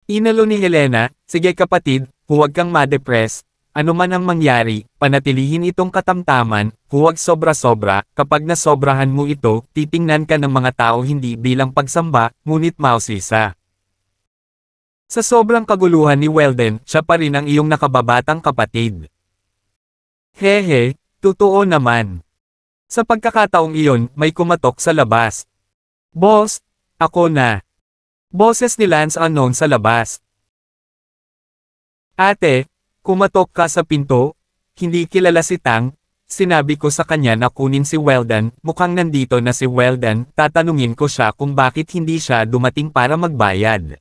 Inalo ni Helena, sige kapatid, huwag kang ma-depress. Ano man ang mangyari, panatilihin itong katamtaman, huwag sobra-sobra, kapag nasobrahan mo ito, titingnan ka ng mga tao hindi bilang pagsamba, ngunit mausisa. Sa sobrang kaguluhan ni Weldon, siya pa rin ang iyong nakababatang kapatid. Hehe, totoo naman. Sa pagkakataong iyon, may kumatok sa labas. Boss, ako na. Boses ni Lance unknown sa labas. Ate, kumatok ka sa pinto? Hindi kilala si Tang? Sinabi ko sa kanya na kunin si Weldon, mukhang nandito na si Weldon, tatanungin ko siya kung bakit hindi siya dumating para magbayad.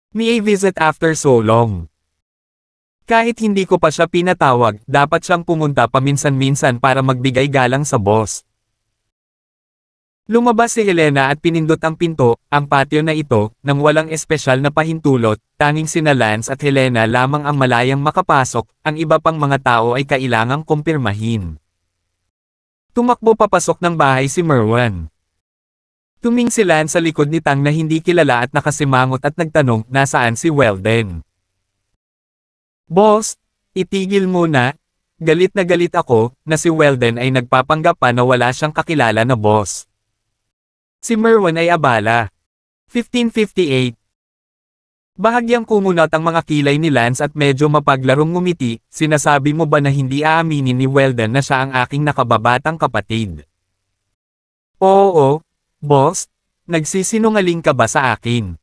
May visit after so long. Kahit hindi ko pa siya pinatawag, dapat siyang pumunta paminsan-minsan para magbigay galang sa boss. Lumabas si Helena at pinindot ang pinto, ang patio na ito, nang walang espesyal na pahintulot, tanging sina Lance at Helena lamang ang malayang makapasok, ang iba pang mga tao ay kailangang kumpirmahin. Tumakbo papasok ng bahay si Merwan. Tuming si Lance sa likod ni Tang na hindi kilala at nakasimangot at nagtanong, nasaan si Weldon? Boss, itigil mo na. Galit na galit ako, na si Weldon ay nagpapanggap pa na wala siyang kakilala na boss. Si Merwan ay abala. 1558. Bahagyang kumunat ang mga kilay ni Lance at medyo mapaglarong ngumiti, sinasabi mo ba na hindi aaminin ni Weldon na siya ang aking nakababatang kapatid? Oo, boss, nagsisinungaling ka ba sa akin?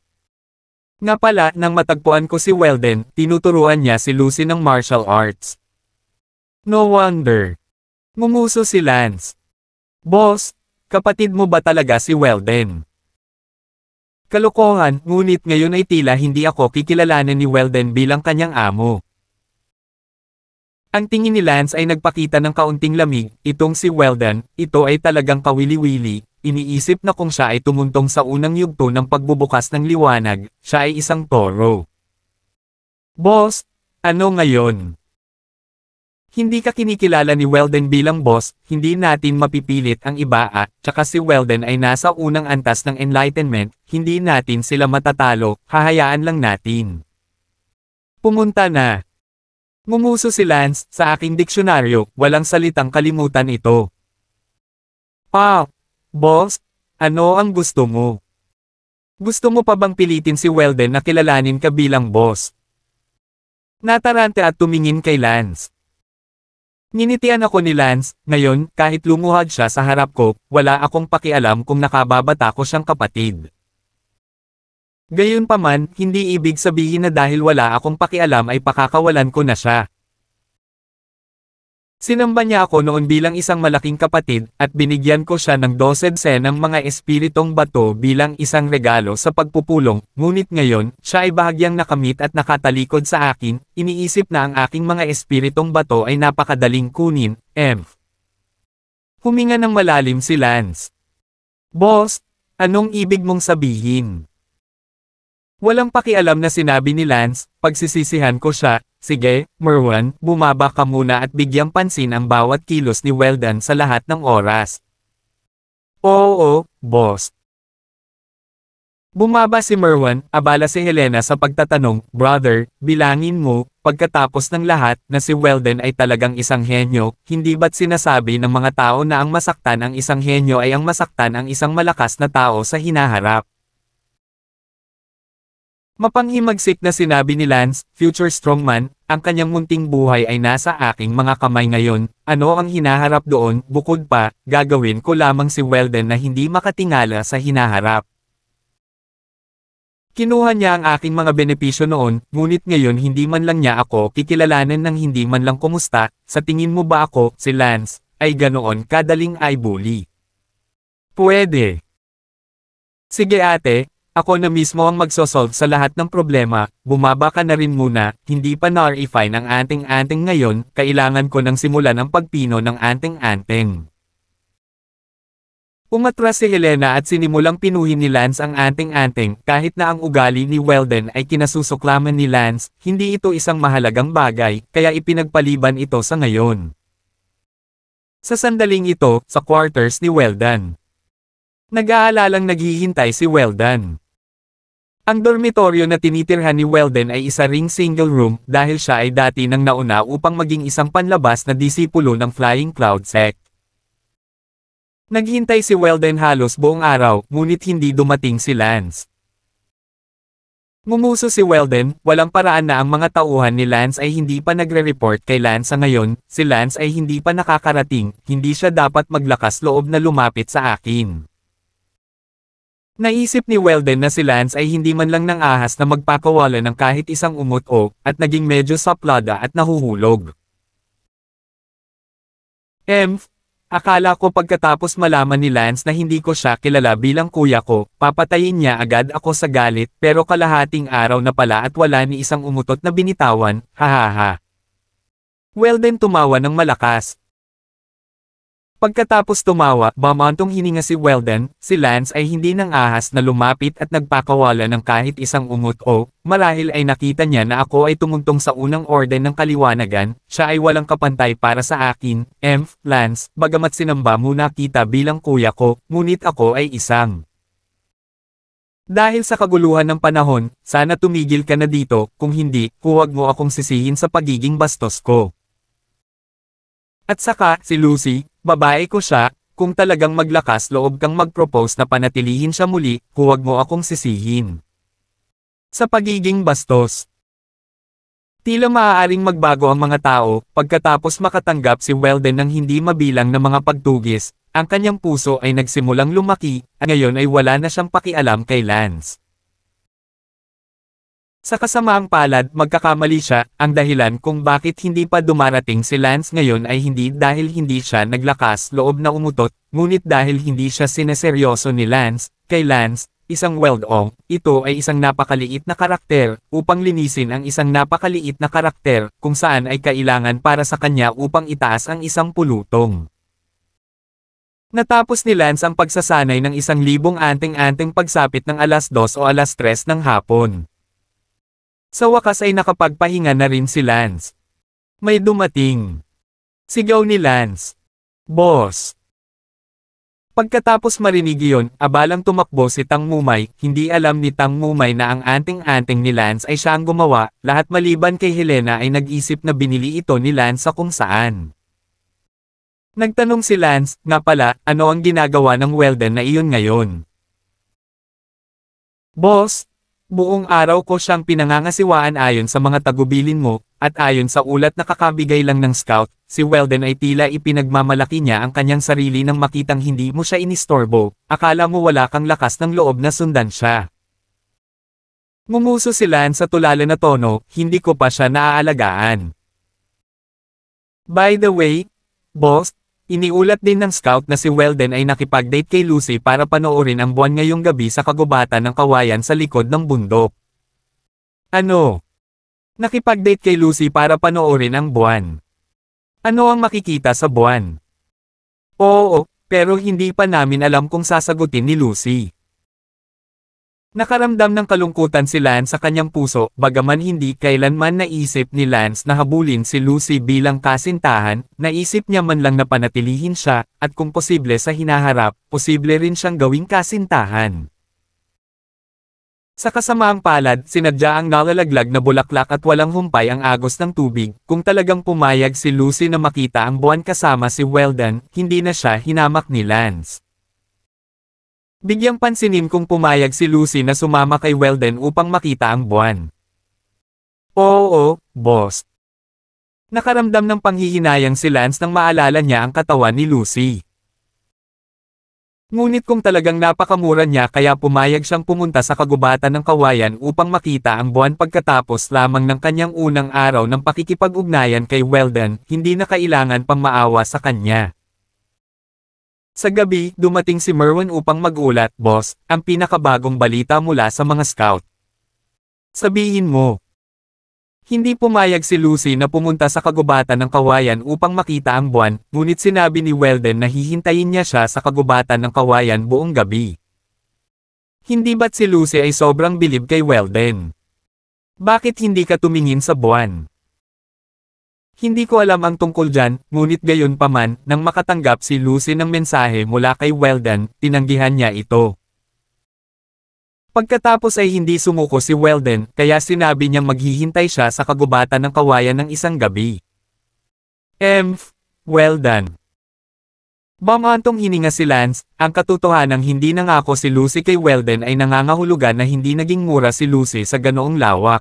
Nga pala, nang matagpuan ko si Weldon, tinuturuan niya si Lucy ng martial arts. No wonder. Ngumuso si Lance. Boss, kapatid mo ba talaga si Weldon? Kalokohan, ngunit ngayon ay tila hindi ako kikilalanin ni Weldon bilang kanyang amo. Ang tingin ni Lance ay nagpakita ng kaunting lamig, itong si Weldon, ito ay talagang kawili-wili, iniisip na kung siya ay tumuntong sa unang yugto ng pagbubukas ng liwanag, siya ay isang toro. Boss, ano ngayon? Hindi ka kinikilala ni Weldon bilang boss, hindi natin mapipilit ang iba at, tsaka si Weldon ay nasa unang antas ng enlightenment, hindi natin sila matatalo, hahayaan lang natin. Pumunta na. Ngumuso si Lance, sa aking diksyonaryo, walang salitang kalimutan ito. Boss, ano ang gusto mo? Gusto mo pa bang pilitin si Weldon na kilalanin ka bilang boss? Natarante at tumingin kay Lance. Ninitian ako ni Lance, ngayon, kahit lumuhad siya sa harap ko, wala akong pakialam kung nakababata ko siyang kapatid. Gayunpaman, hindi ibig sabihin na dahil wala akong pakialam ay pakakawalan ko na siya. Sinamba niya ako noon bilang isang malaking kapatid, at binigyan ko siya ng 12 ng mga espiritong bato bilang isang regalo sa pagpupulong, ngunit ngayon, siya ay bahagyang nakamit at nakatalikod sa akin, iniisip na ang aking mga espiritong bato ay napakadaling kunin, Huminga ng malalim si Lance. Boss, anong ibig mong sabihin? Walang pakialam na sinabi ni Lance, pagsisisihan ko siya. Sige, Merwan, bumaba ka muna at bigyang pansin ang bawat kilos ni Weldon sa lahat ng oras. Oo, boss. Bumaba si Merwan, abala si Helena sa pagtatanong, Brother, bilangin mo, pagkatapos ng lahat, na si Weldon ay talagang isang henyo, hindi ba't sinasabi ng mga tao na ang masaktan ang isang henyo ay ang masaktan ang isang malakas na tao sa hinaharap? Mapanghimagsik na sinabi ni Lance, future strongman, ang kanyang munting buhay ay nasa aking mga kamay ngayon, ano ang hinaharap doon, bukod pa, gagawin ko lamang si Weldon na hindi makatingala sa hinaharap. Kinuha niya ang aking mga benepisyo noon, ngunit ngayon hindi man lang niya ako kikilalanin ng hindi man lang kumusta, sa tingin mo ba ako, si Lance, ay ganoon kadaling ay bully? Pwede. Sige ate. Ako na mismo ang magsosolve sa lahat ng problema, bumaba ka na rin muna, hindi pa na-refine ang anting-anting ngayon, kailangan ko nang simulan ang pagpino ng anting-anting. Umatras si Helena at sinimulang pinuhin ni Lance ang anting-anting, kahit na ang ugali ni Weldon ay kinasusuklaman ni Lance, hindi ito isang mahalagang bagay, kaya ipinagpaliban ito sa ngayon. Sa sandaling ito, sa quarters ni Weldon. Nag-aalalang naghihintay si Weldon. Ang dormitoryo na tinitirhan ni Weldon ay isa ring single room dahil siya ay dati nang nauna upang maging isang panlabas na disipulo ng Flying Cloud Sect. Naghintay si Weldon halos buong araw, ngunit hindi dumating si Lance. Ngumuso si Weldon, walang paraan na ang mga tauhan ni Lance ay hindi pa nagre-report kay Lance sa ngayon, si Lance ay hindi pa nakakarating, hindi siya dapat maglakas loob na lumapit sa akin. Naisip ni Weldon na si Lance ay hindi man lang nang ahas na magpakawala ng kahit isang umot-o, at naging medyo saplada at nahuhulog. Akala ko pagkatapos malaman ni Lance na hindi ko siya kilala bilang kuya ko, papatayin niya agad ako sa galit, pero kalahating araw na pala at wala ni isang umutot na binitawan, hahaha. Weldon tumawa ng malakas. Pagkatapos tumawa, bamantong hininga si Weldon, si Lance ay hindi nang ahas na lumapit at nagpakawala ng kahit isang umot-o, marahil ay nakita niya na ako ay tumuntong sa unang orden ng kaliwanagan, siya ay walang kapantay para sa akin, Lance, bagamat sinamba muna kita bilang kuya ko, ngunit ako ay isang. Dahil sa kaguluhan ng panahon, sana tumigil ka na dito, kung hindi, huwag mo akong sisihin sa pagiging bastos ko. At saka, si Lucy, babae ko siya, kung talagang maglakas loob kang mag-propose na panatilihin siya muli, huwag mo akong sisihin. Sa pagiging bastos. Tila maaaring magbago ang mga tao, pagkatapos makatanggap si Weldon ng hindi mabilang na mga pagtugis, ang kanyang puso ay nagsimulang lumaki, at ngayon ay wala na siyang pakialam kay Lance. Sa kasamaang palad, magkakamali siya, ang dahilan kung bakit hindi pa dumarating si Lance ngayon ay hindi dahil hindi siya naglakas loob na umutot, ngunit dahil hindi siya sineseryoso ni Lance, kay Lance, isang Weldon, ito ay isang napakaliit na karakter, upang linisin ang isang napakaliit na karakter, kung saan ay kailangan para sa kanya upang itaas ang isang pulutong. Natapos ni Lance ang pagsasanay ng 1,000 anting-anting pagsapit ng 2:00 o 3:00 ng hapon. Sa wakas ay nakapagpahinga na rin si Lance. May dumating. Sigaw ni Lance. Boss! Pagkatapos marinig iyon, abalang tumakbo si Tang Mumay, hindi alam ni Tang Mumay na ang anting-anting ni Lance ay siya ang gumawa, lahat maliban kay Helena ay nag-isip na binili ito ni Lance sa kung saan. Nagtanong si Lance, nga pala, ano ang ginagawa ng Weldon na iyon ngayon? Boss! Buong araw ko siyang pinangangasiwaan ayon sa mga tagubilin mo, at ayon sa ulat na kakabigay lang ng scout, si Weldon ay tila ipinagmamalaki niya ang kanyang sarili nang makitang hindi mo siya inistorbo, akala mo wala kang lakas ng loob na sundan siya. Ngumuso si Lance sa tulala na tono, hindi ko pa siya naaalagaan. By the way, boss, iniulat din ng scout na si Weldon ay nakipag-date kay Lucy para panoorin ang buwan ngayong gabi sa kagubatan ng kawayan sa likod ng bundok. Ano? Nakipag-date kay Lucy para panoorin ang buwan. Ano ang makikita sa buwan? Oo, pero hindi pa namin alam kung sasagutin ni Lucy. Nakaramdam ng kalungkutan si Lance sa kanyang puso, bagaman hindi kailanman naisip ni Lance na habulin si Lucy bilang kasintahan, naisip niya man lang na panatilihin siya, at kung posible sa hinaharap, posible rin siyang gawing kasintahan. Sa kasamaang palad, sinadya ang nalalaglag na bulaklak at walang humpay ang agos ng tubig. Kung talagang pumayag si Lucy na makita ang buwan kasama si Weldon, hindi na siya hinamak ni Lance. Bigyang pansinin kung pumayag si Lucy na sumama kay Weldon upang makita ang buwan. Oo, boss. Nakaramdam ng panghihinayang si Lance nang maalala niya ang katawan ni Lucy. Ngunit kung talagang napakamura niya kaya pumayag siyang pumunta sa kagubatan ng kawayan upang makita ang buwan pagkatapos lamang ng kanyang unang araw ng pakikipag-ugnayan kay Weldon, hindi na kailangan pang maawa sa kanya. Sa gabi, dumating si Merwin upang mag-ulat, boss, ang pinakabagong balita mula sa mga scout. Sabihin mo. Hindi pumayag si Lucy na pumunta sa kagubatan ng kawayan upang makita ang buwan, ngunit sinabi ni Weldon na hihintayin niya siya sa kagubatan ng kawayan buong gabi. Hindi ba't si Lucy ay sobrang bilib kay Weldon? Bakit hindi ka tumingin sa buwan? Hindi ko alam ang tungkol dyan, ngunit gayon pa man, nang makatanggap si Lucy ng mensahe mula kay Weldon, tinanggihan niya ito. Pagkatapos ay hindi sumuko si Weldon, kaya sinabi niyang maghihintay siya sa kagubatan ng kawayan ng isang gabi. Weldon. Bamantong hininga si Lance, ang katotohanang hindi nangako si Lucy kay Weldon ay nangangahulugan na hindi naging mura si Lucy sa ganoong lawak.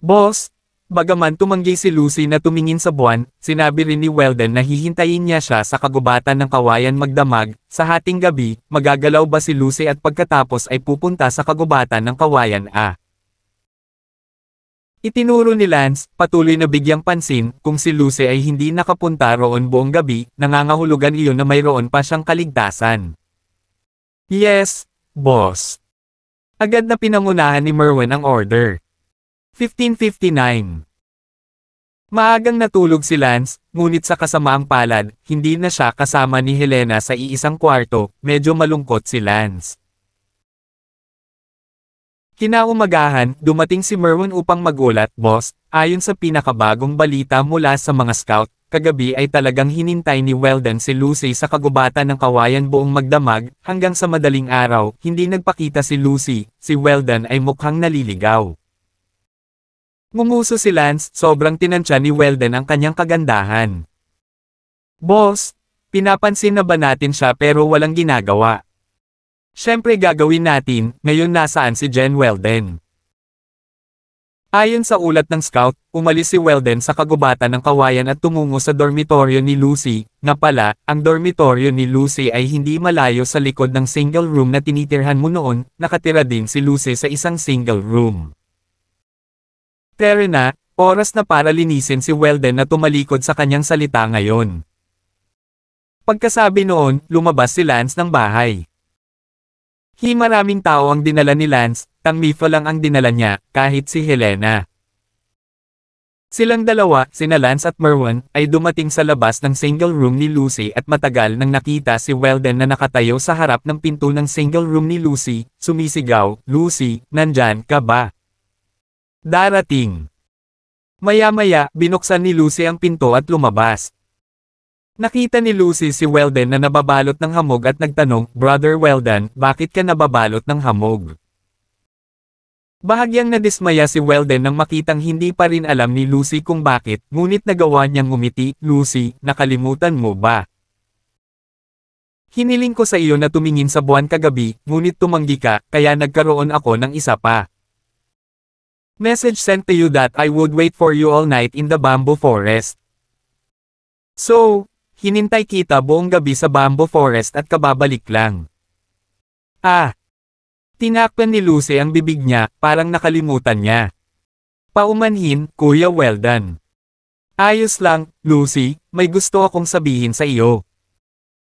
Boss, bagaman tumanggi si Lucy na tumingin sa buwan, sinabi rin ni Weldon na hihintayin niya siya sa kagubatan ng kawayan magdamag. Sa hating gabi, magagalaw ba si Lucy at pagkatapos ay pupunta sa kagubatan ng kawayan a? Itinuro ni Lance, patuloy na bigyang pansin, kung si Lucy ay hindi nakapunta roon buong gabi, nangangahulugan iyon na mayroon pa siyang kaligtasan. Yes, boss. Agad na pinangunahan ni Merwin ang order. 15:59. Maagang natulog si Lance, ngunit sa kasamaang palad, hindi na siya kasama ni Helena sa iisang kwarto, medyo malungkot si Lance. Kinaumagahan, dumating si Merwin upang magulat, boss, ayon sa pinakabagong balita mula sa mga scout, kagabi ay talagang hinintay ni Weldon si Lucy sa kagubatan ng kawayan buong magdamag, hanggang sa madaling araw, hindi nagpakita si Lucy, si Weldon ay mukhang naliligaw. Ngumuso si Lance, sobrang tinansya ni Weldon ang kanyang kagandahan. Boss, pinapansin na ba natin siya pero walang ginagawa? Siyempre gagawin natin, ngayon nasaan si Jen Weldon? Ayon sa ulat ng scout, umalis si Weldon sa kagubatan ng kawayan at tumungo sa dormitoryo ni Lucy. Nga pala, ang dormitoryo ni Lucy ay hindi malayo sa likod ng single room na tinitirhan mo noon, nakatira din si Lucy sa isang single room. Pero na, oras na para linisin si Weldon na tumalikod sa kanyang salita ngayon. Pagkasabi noon, lumabas si Lance ng bahay. Maraming tao ang dinala ni Lance, Mifa lang ang dinala niya, kahit si Helena. Silang dalawa, sina Lance at Merwin, ay dumating sa labas ng single room ni Lucy at matagal nang nakita si Weldon na nakatayo sa harap ng pinto ng single room ni Lucy, sumisigaw, Lucy, nandyan ka ba? Darating. Maya-maya, binuksan ni Lucy ang pinto at lumabas. Nakita ni Lucy si Weldon na nababalot ng hamog at nagtanong, Brother Weldon, bakit ka nababalot ng hamog? Bahagyang nadismaya si Weldon nang makitang hindi pa rin alam ni Lucy kung bakit, ngunit nagawa niyang ngumiti, Lucy, nakalimutan mo ba? Hiniling ko sa iyo na tumingin sa buwan kagabi, ngunit tumanggi ka, kaya nagkaroon ako ng isa pa. Message sent to you that I would wait for you all night in the bamboo forest. So, hinintay kita buong gabi sa bamboo forest at kababalik lang. Tinakpan ni Lucy ang bibig niya, parang nakalimutan niya. Paumanhin, Kuya Weldon. Ayos lang, Lucy, may gusto akong sabihin sa iyo.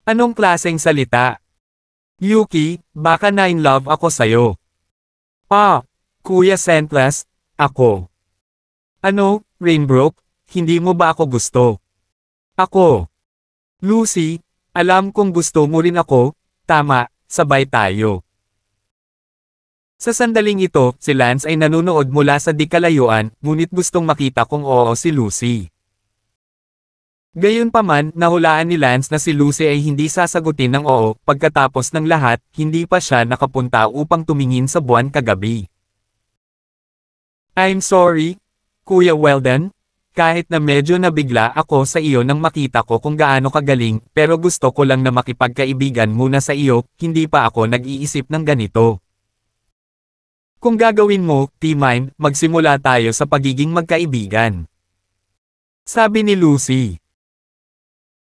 Anong klaseng salita? Yuki, baka na in love ako sa'yo. Ah, Kuya Sentlas, ako. Ano, Rainbrook, hindi mo ba ako gusto? Ako. Lucy, alam kong gusto mo rin ako, tama, sabay tayo. Sa sandaling ito, si Lance ay nanunood mula sa di kalayuan, ngunit gustong makita kung oo si Lucy. Gayunpaman, nahulaan ni Lance na si Lucy ay hindi sasagutin ng oo, pagkatapos ng lahat, hindi pa siya nakapunta upang tumingin sa buwan kagabi. I'm sorry, Kuya Weldon, kahit na medyo nabigla ako sa iyo nang makita ko kung gaano kagaling, pero gusto ko lang na makipagkaibigan muna sa iyo, hindi pa ako nag-iisip ng ganito. Kung gagawin mo, T-Mine, magsimula tayo sa pagiging magkaibigan. Sabi ni Lucy.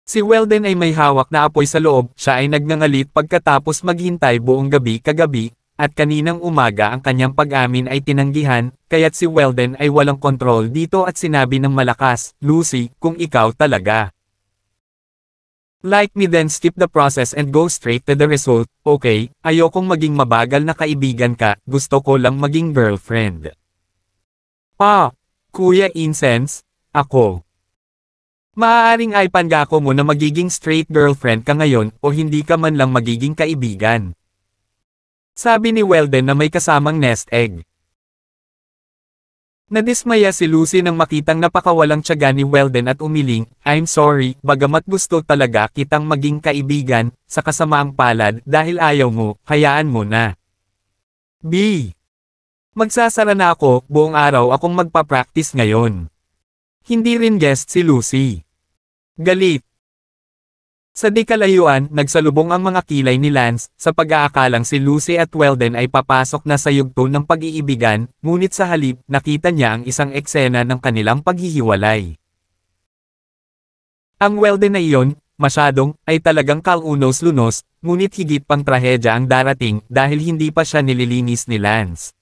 Si Weldon ay may hawak na apoy sa loob, siya ay nagngangalit pagkatapos maghintay buong gabi kagabi, at kaninang umaga ang kanyang pag-amin ay tinanggihan, kaya't si Weldon ay walang kontrol dito at sinabi ng malakas, Lucy, kung ikaw talaga. Like me then skip the process and go straight to the result, okay, ayokong maging mabagal na kaibigan ka, gusto ko lang maging girlfriend. Ah, Kuya Incense, ako. Maaaring ay pangako mo na magiging straight girlfriend ka ngayon o hindi ka man lang magiging kaibigan. Sabi ni Weldon na may kasamang nest egg. Nadismaya si Lucy nang makitang napakawalang tiyaga ni Weldon at umiling, I'm sorry, bagamat gusto talaga kitang maging kaibigan, sa kasamaang palad dahil ayaw mo, hayaan mo na. B. Magsasara na ako, buong araw akong magpa-practice ngayon. Hindi rin guest si Lucy. Galit. Sa di kalayuan, nagsalubong ang mga kilay ni Lance, sa pag-aakalang si Lucy at Weldon ay papasok na sa yugto ng pag-iibigan, ngunit sa halip, nakita niya ang isang eksena ng kanilang paghihiwalay. Ang Weldon na iyon, masyadong, ay talagang kalunos-lunos, ngunit higit pang trahedya ang darating dahil hindi pa siya nililinis ni Lance.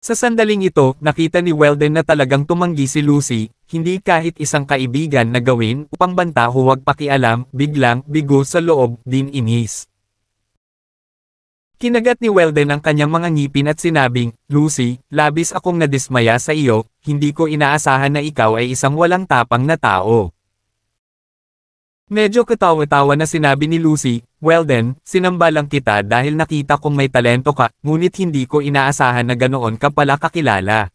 Sa sandaling ito, nakita ni Weldon na talagang tumanggi si Lucy, hindi kahit isang kaibigan na gawin upang banta huwag pakialam, biglang, bigo sa loob, din inis. Kinagat ni Weldon ang kanyang mga ngipin at sinabing, Lucy, labis akong nadismaya sa iyo, hindi ko inaasahan na ikaw ay isang walang tapang na tao. Medyo katawa-tawa na sinabi ni Lucy, Weldon, sinamba lang kita dahil nakita kong may talento ka, ngunit hindi ko inaasahan na ganoon ka pala kakilala.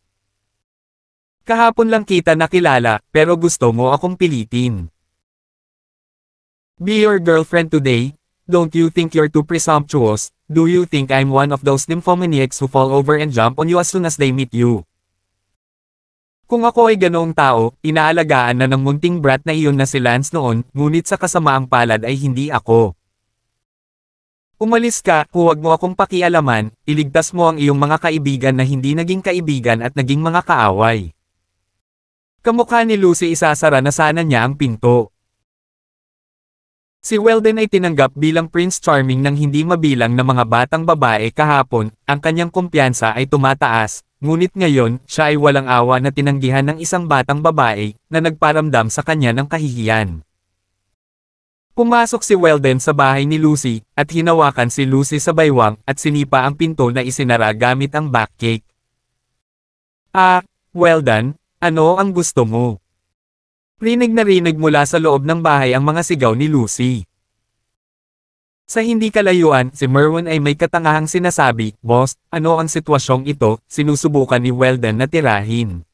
Kahapon lang kita nakilala, pero gusto mo akong pilitin. Be your girlfriend today? Don't you think you're too presumptuous? Do you think I'm one of those nymphomaniacs who fall over and jump on you as soon as they meet you? Kung ako ay ganoong tao, inaalagaan na ng munting brat na iyon na si Lance noon, ngunit sa kasamaang palad ay hindi ako. Umalis ka, huwag mo akong pakialaman, iligtas mo ang iyong mga kaibigan na hindi naging kaibigan at naging mga kaaway. Kamukha ni Lucy isasara na sana niya ang pinto. Si Weldon ay tinanggap bilang Prince Charming ng hindi mabilang na mga batang babae kahapon, ang kanyang kumpiyansa ay tumataas, ngunit ngayon, siya ay walang awa na tinanggihan ng isang batang babae, na nagparamdam sa kanya ng kahihiyan. Pumasok si Weldon sa bahay ni Lucy, at hinawakan si Lucy sa baywang, at sinipa ang pinto na isinara gamit ang backcake. Ah, Weldon, ano ang gusto mo? Rinig na rinig mula sa loob ng bahay ang mga sigaw ni Lucy. Sa hindi kalayuan, si Merwin ay may katangahang sinasabi, Boss, ano ang sitwasyong ito, sinusubukan ni Weldon na tirahin.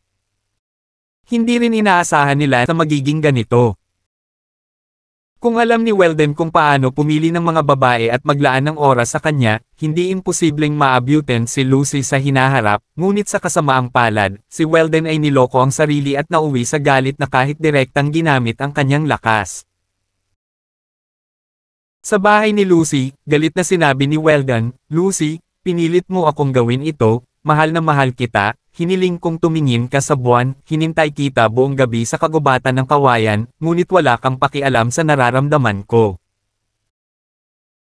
Hindi rin inaasahan nila na magiging ganito. Kung alam ni Weldon kung paano pumili ng mga babae at maglaan ng oras sa kanya, hindi imposibleng maabutin si Lucy sa hinaharap, ngunit sa kasamaang palad, si Weldon ay niloko ang sarili at nauwi sa galit na kahit direktang ginamit ang kanyang lakas. Sa bahay ni Lucy, galit na sinabi ni Weldon, Lucy, pinilit mo akong gawin ito, mahal na mahal kita, hiniling kong tumingin ka sa buwan, hinintay kita buong gabi sa kagubatan ng kawayan, ngunit wala kang pakialam sa nararamdaman ko.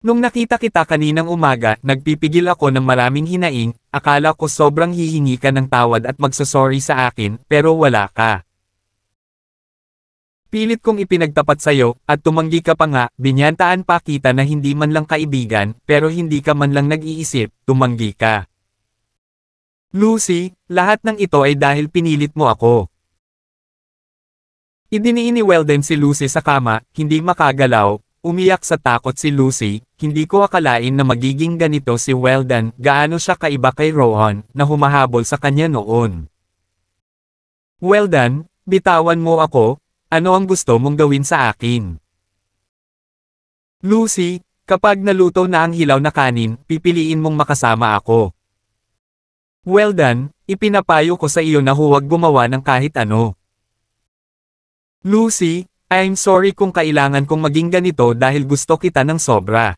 Nung nakita kita kaninang umaga, nagpipigil ako ng maraming hinaing, akala ko sobrang hihingi ka ng tawad at magsasorry sa akin, pero wala ka. Pilit kong ipinagtapat sa'yo, at tumanggi ka pa nga, binyantaan pa kita na hindi man lang kaibigan, pero hindi ka man lang nag-iisip, tumanggi ka. Lucy, lahat ng ito ay dahil pinilit mo ako. Idiniin ni Weldon si Lucy sa kama, hindi makagalaw, umiyak sa takot si Lucy, hindi ko akalain na magiging ganito si Weldon, gaano siya kaiba kay Rohan, na humahabol sa kanya noon. Weldon, bitawan mo ako, ano ang gusto mong gawin sa akin? Lucy, kapag naluto na ang hilaw na kanin, pipiliin mong makasama ako. Weldon, ipinapayo ko sa iyo na huwag gumawa ng kahit ano. Lucy, I'm sorry kung kailangan kong maging ganito dahil gusto kita ng sobra.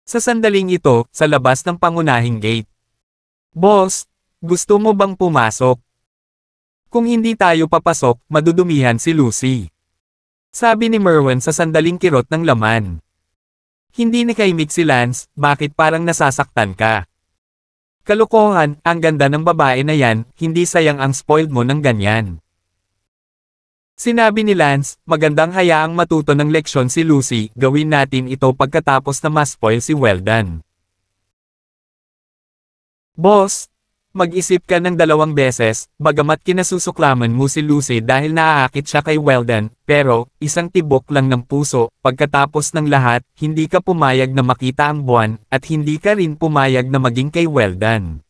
Sa sandaling ito, sa labas ng pangunahing gate. Boss, gusto mo bang pumasok? Kung hindi tayo papasok, madudumihan si Lucy. Sabi ni Merwin sa sandaling kirot ng laman. Hindi nakaimik si Lance, bakit parang nasasaktan ka? Kalokohan, ang ganda ng babae na yan, hindi sayang ang spoiled mo ng ganyan. Sinabi ni Lance, magandang hayaang matuto ng leksyon si Lucy, gawin natin ito pagkatapos na ma-spoil si Weldon. Boss, mag-isip ka ng 2 beses, bagamat kinasusuklaman mo si Lucy dahil naaakit siya kay Weldon, pero, isang tibok lang ng puso, pagkatapos ng lahat, hindi ka pumayag na makita ang buwan, at hindi ka rin pumayag na maging kay Weldon.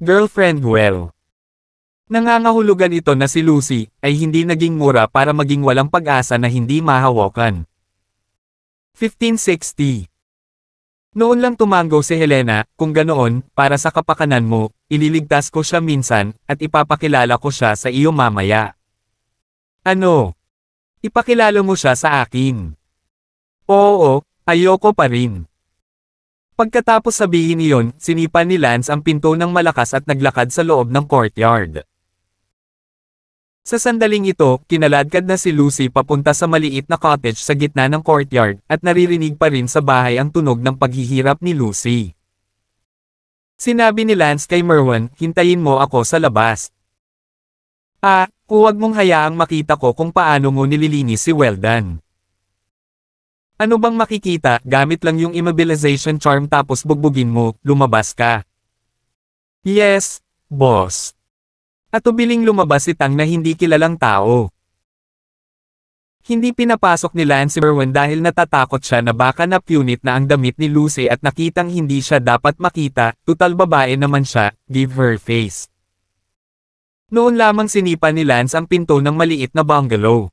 Girlfriend well. Nangangahulugan ito na si Lucy, ay hindi naging mura para maging walang pag-asa na hindi mahawakan. 1560. Noon lang tumango si Helena, kung ganoon, para sa kapakanan mo, ililigtas ko siya minsan, at ipapakilala ko siya sa iyo mamaya. Ano? Ipakilala mo siya sa akin. Oo, ayoko pa rin. Pagkatapos sabihin iyon, sinipan ni Lance ang pinto ng malakas at naglakad sa loob ng courtyard. Sa sandaling ito, kinaladkad na si Lucy papunta sa maliit na cottage sa gitna ng courtyard, at naririnig pa rin sa bahay ang tunog ng paghihirap ni Lucy. Sinabi ni Lance kay Merwin, hintayin mo ako sa labas. Huwag mong hayaang makita ko kung paano mo nililinis si Weldon. Ano bang makikita, gamit lang yung immobilization charm tapos bugbugin mo, lumabas ka. Yes, boss. At ubiling lumabas si Tang na hindi kilalang tao. Hindi pinapasok ni Lance si Merwin dahil natatakot siya na baka napunit na ang damit ni Lucy at nakitang hindi siya dapat makita, tutal babae naman siya, give her face. Noon lamang sinipa ni Lance ang pinto ng maliit na bungalow.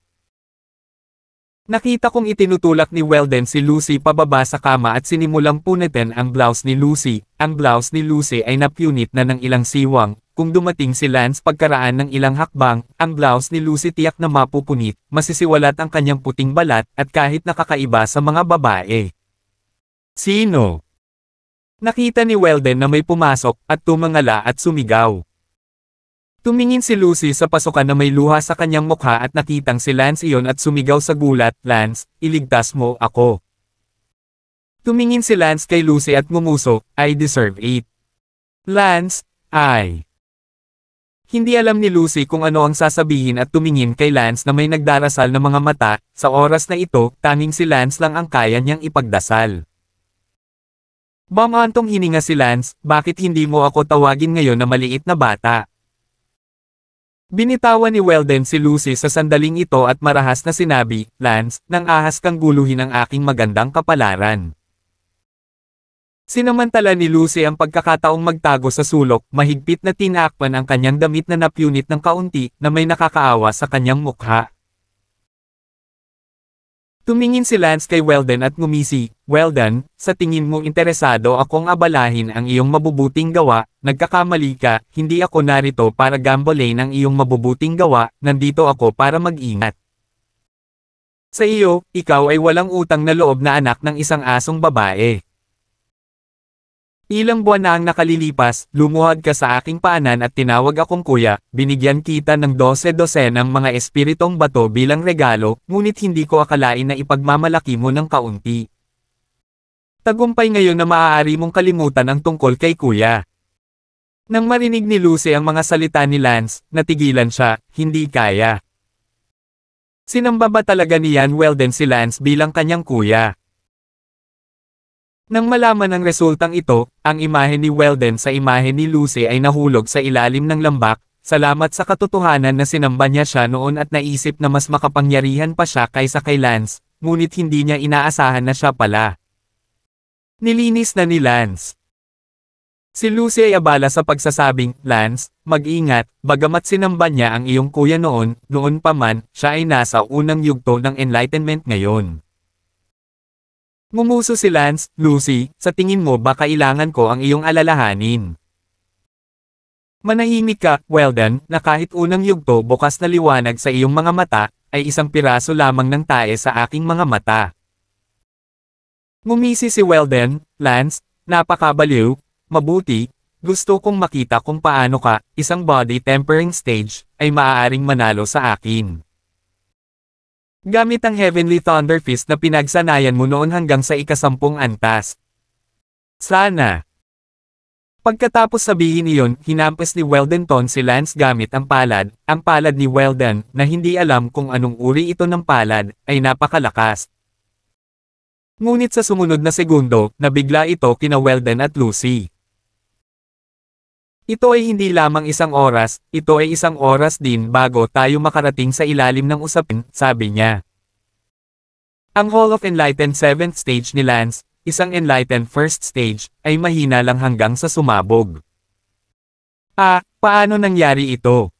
Nakita kong itinutulak ni Weldon si Lucy pababa sa kama at sinimulang punitin ang blouse ni Lucy. Ang blouse ni Lucy ay napunit na ng ilang siwang. Kung dumating si Lance pagkaraan ng ilang hakbang, ang blouse ni Lucy tiyak na mapupunit, masisiwalat ang kanyang puting balat, at kahit nakakaiba sa mga babae. Sino? Nakita ni Weldon na may pumasok, at tumangala at sumigaw. Tumingin si Lucy sa pasukan na may luha sa kanyang mukha at nakitang si Lance iyon at sumigaw sa gulat, Lance, iligtas mo ako. Tumingin si Lance kay Lucy at ngumuso, I deserve it. Lance, Hindi alam ni Lucy kung ano ang sasabihin at tumingin kay Lance na may nagdarasal na mga mata, sa oras na ito, tanging si Lance lang ang kaya niyang ipagdasal. Bamantong hininga si Lance, bakit hindi mo ako tawagin ngayon na maliit na bata? Binitawan ni Weldon si Lucy sa sandaling ito at marahas na sinabi, Lance, nang ahas kang guluhin ang aking magandang kapalaran. Sinamantala ni Lucy ang pagkakataong magtago sa sulok, mahigpit na tinakpan ang kanyang damit na napunit ng kaunti, na may nakakaawa sa kanyang mukha. Tumingin si Lance kay Weldon at ngumisi, Weldon, sa tingin mo interesado akong abalahin ang iyong mabubuting gawa, nagkakamali ka, hindi ako narito para gambolain ang iyong mabubuting gawa, nandito ako para mag-ingat. Sa iyo, ikaw ay walang utang na loob na anak ng isang asong babae. Ilang buwan na ang nakalilipas, lumuhad ka sa aking paanan at tinawag akong kuya, binigyan kita ng 12 ng mga espiritong bato bilang regalo, ngunit hindi ko akalain na ipagmamalaki mo ng kaunti. Tagumpay ngayon na maaari mong kalimutan ang tungkol kay kuya. Nang marinig ni Lucy ang mga salita ni Lance, natigilan siya, hindi kaya. Sinamba ba talaga ni Yan Weldon si Lance bilang kanyang kuya? Nang malaman ang resultang ito, ang imahe ni Weldon sa imahe ni Lucy ay nahulog sa ilalim ng lambak, salamat sa katotohanan na sinamba niya siya noon at naisip na mas makapangyarihan pa siya kaysa kay Lance, ngunit hindi niya inaasahan na siya pala. Nilinis na ni Lance. Si Lucy ay abala sa pagsasabing, Lance, mag-ingat, bagamat sinamba niya ang iyong kuya noon pa man, siya ay nasa unang yugto ng Enlightenment ngayon. Ngumuso si Lance, Lucy, sa tingin mo ba kailangan ko ang iyong alalahanin? Manahimik ka, Weldon, na kahit unang yugto bukas na liwanag sa iyong mga mata, ay isang piraso lamang ng tae sa aking mga mata. Ngumisi si Weldon, Lance, napakabaliw, mabuti, gusto kong makita kung paano ka, isang body tempering stage, ay maaaring manalo sa akin. Gamit ang Heavenly Thunder Fist na pinagsanayan mo noon hanggang sa ika-10 antas. Sana. Pagkatapos sabihin iyon, hinampas ni Weldon si Lance gamit ang palad ni Weldon, na hindi alam kung anong uri ito ng palad, ay napakalakas. Ngunit sa sumunod na segundo, nabigla ito kina Weldon at Lucy. Ito ay hindi lamang isang oras, ito ay isang oras din bago tayo makarating sa ilalim ng usapin, sabi niya. Ang Hall of Enlightened 7th stage ni Lance, isang Enlightened 1st stage, ay mahina lang hanggang sa sumabog. Paano nangyari ito?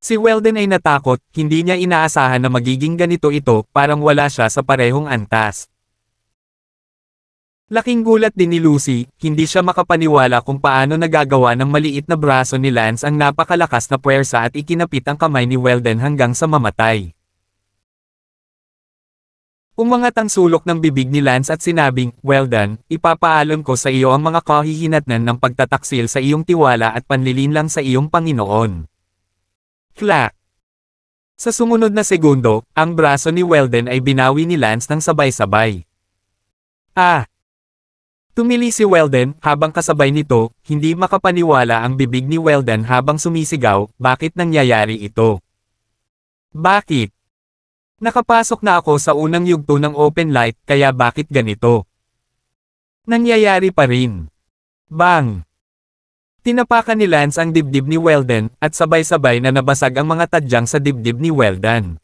Si Weldon ay natakot, hindi niya inaasahan na magiging ganito ito, parang wala siya sa parehong antas. Laking gulat din ni Lucy, hindi siya makapaniwala kung paano nagagawa ng maliit na braso ni Lance ang napakalakas na puwersa at ikinapit ang kamay ni Weldon hanggang sa mamatay. Umangat ang sulok ng bibig ni Lance at sinabing, Weldon, ipapaalam ko sa iyo ang mga kahihinatnan ng pagtataksil sa iyong tiwala at panlilinlang sa iyong Panginoon. Clack! Sa sumunod na segundo, ang braso ni Weldon ay binawi ni Lance ng sabay-sabay. Tumili si Weldon, habang kasabay nito, hindi makapaniwala ang bibig ni Weldon habang sumisigaw, bakit nangyayari ito? Bakit? Nakapasok na ako sa unang yugto ng open light, kaya bakit ganito? Nangyayari pa rin. Bang! Tinapakan ni Lance ang dibdib ni Weldon, at sabay-sabay na nabasag ang mga tadyang sa dibdib ni Weldon.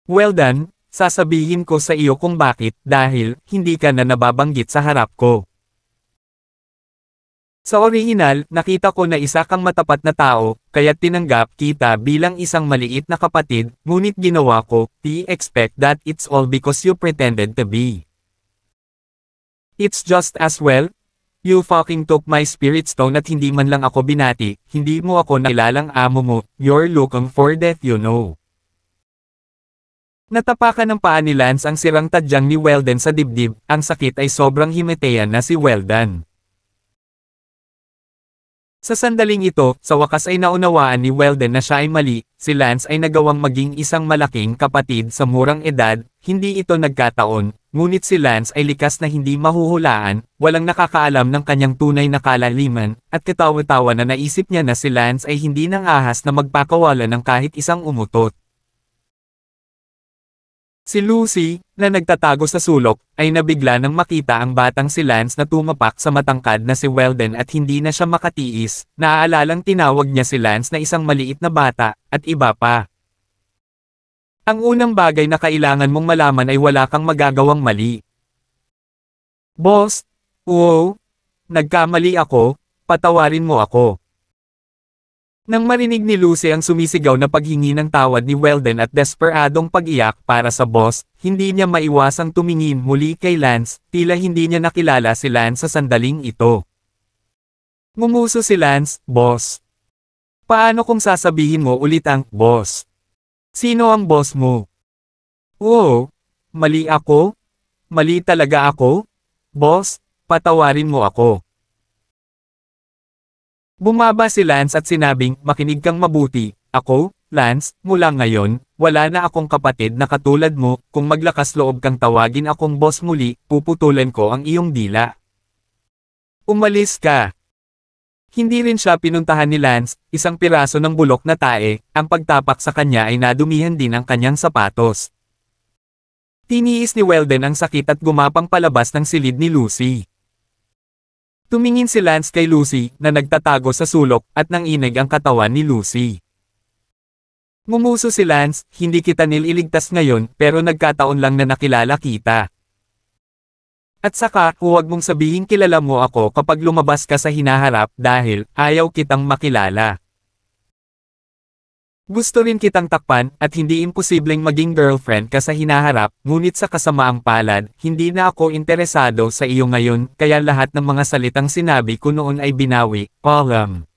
Weldon, sasabihin ko sa iyo kung bakit, dahil, hindi ka na nababanggit sa harap ko. Sa orihinal, nakita ko na isa kang matapat na tao, kaya't tinanggap kita bilang isang maliit na kapatid, ngunit ginawa ko, expect that it's all because you pretended to be. It's just as well, you fucking took my spirit stone at hindi man lang ako binati, hindi mo ako nailalang amo mo, you're looking for death you know. Natapakan ng paa ni Lance ang sirang tadyang ni Weldon sa dibdib, ang sakit ay sobrang himatayan na si Weldon. Sa sandaling ito, sa wakas ay naunawaan ni Weldon na siya ay mali, si Lance ay nagawang maging isang malaking kapatid sa murang edad, hindi ito nagkataon, ngunit si Lance ay likas na hindi mahuhulaan, walang nakakaalam ng kanyang tunay na kalaliman, at katawa-tawa na naisip niya na si Lance ay hindi nang ahas na magpakawala ng kahit isang umutot. Si Lucy, na nagtatago sa sulok, ay nabigla nang makita ang batang si Lance na tumapak sa matangkad na si Weldon at hindi na siya makatiis, naaalalang tinawag niya si Lance na isang maliit na bata, at iba pa. Ang unang bagay na kailangan mong malaman ay wala kang magagawang mali. Boss, nagkamali ako, patawarin mo ako. Nang marinig ni Lucy ang sumisigaw na paghingi ng tawad ni Weldon at desperadong pag-iyak para sa boss, hindi niya maiwasang tumingin muli kay Lance, tila hindi niya nakilala si Lance sa sandaling ito. Ngumuso si Lance, boss. Paano kung sasabihin mo ulit ang, boss? Sino ang boss mo? Mali ako? Mali talaga ako? Boss, patawarin mo ako. Bumaba si Lance at sinabing, makinig kang mabuti, ako, Lance, mula ngayon, wala na akong kapatid na katulad mo, kung maglakas loob kang tawagin akong boss muli, puputulan ko ang iyong dila. Umalis ka. Hindi rin siya pinuntahan ni Lance, isang piraso ng bulok na tae, ang pagtapak sa kanya ay nadumihan din ang kanyang sapatos. Tiniis ni Weldon ang sakit at gumapang palabas ng silid ni Lucy. Tumingin si Lance kay Lucy, na nagtatago sa sulok, at nanginig ang katawan ni Lucy. Ngumuso si Lance, hindi kita nililigtas ngayon, pero nagkataon lang na nakilala kita. At saka, huwag mong sabihin kilala mo ako kapag lumabas ka sa hinaharap dahil ayaw kitang makilala. Gusto rin kitang takpan at hindi imposibleng maging girlfriend ka sa hinaharap, ngunit sa kasamaang palad, hindi na ako interesado sa iyo ngayon, kaya lahat ng mga salitang sinabi ko noon ay binawi, Colum.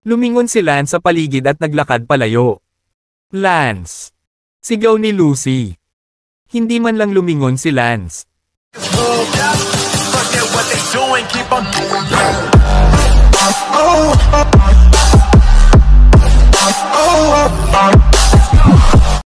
Lumingon si Lance sa paligid at naglakad palayo. Lance! Sigaw ni Lucy. Hindi man lang lumingon si Lance. Forget what they doing, keep on doing.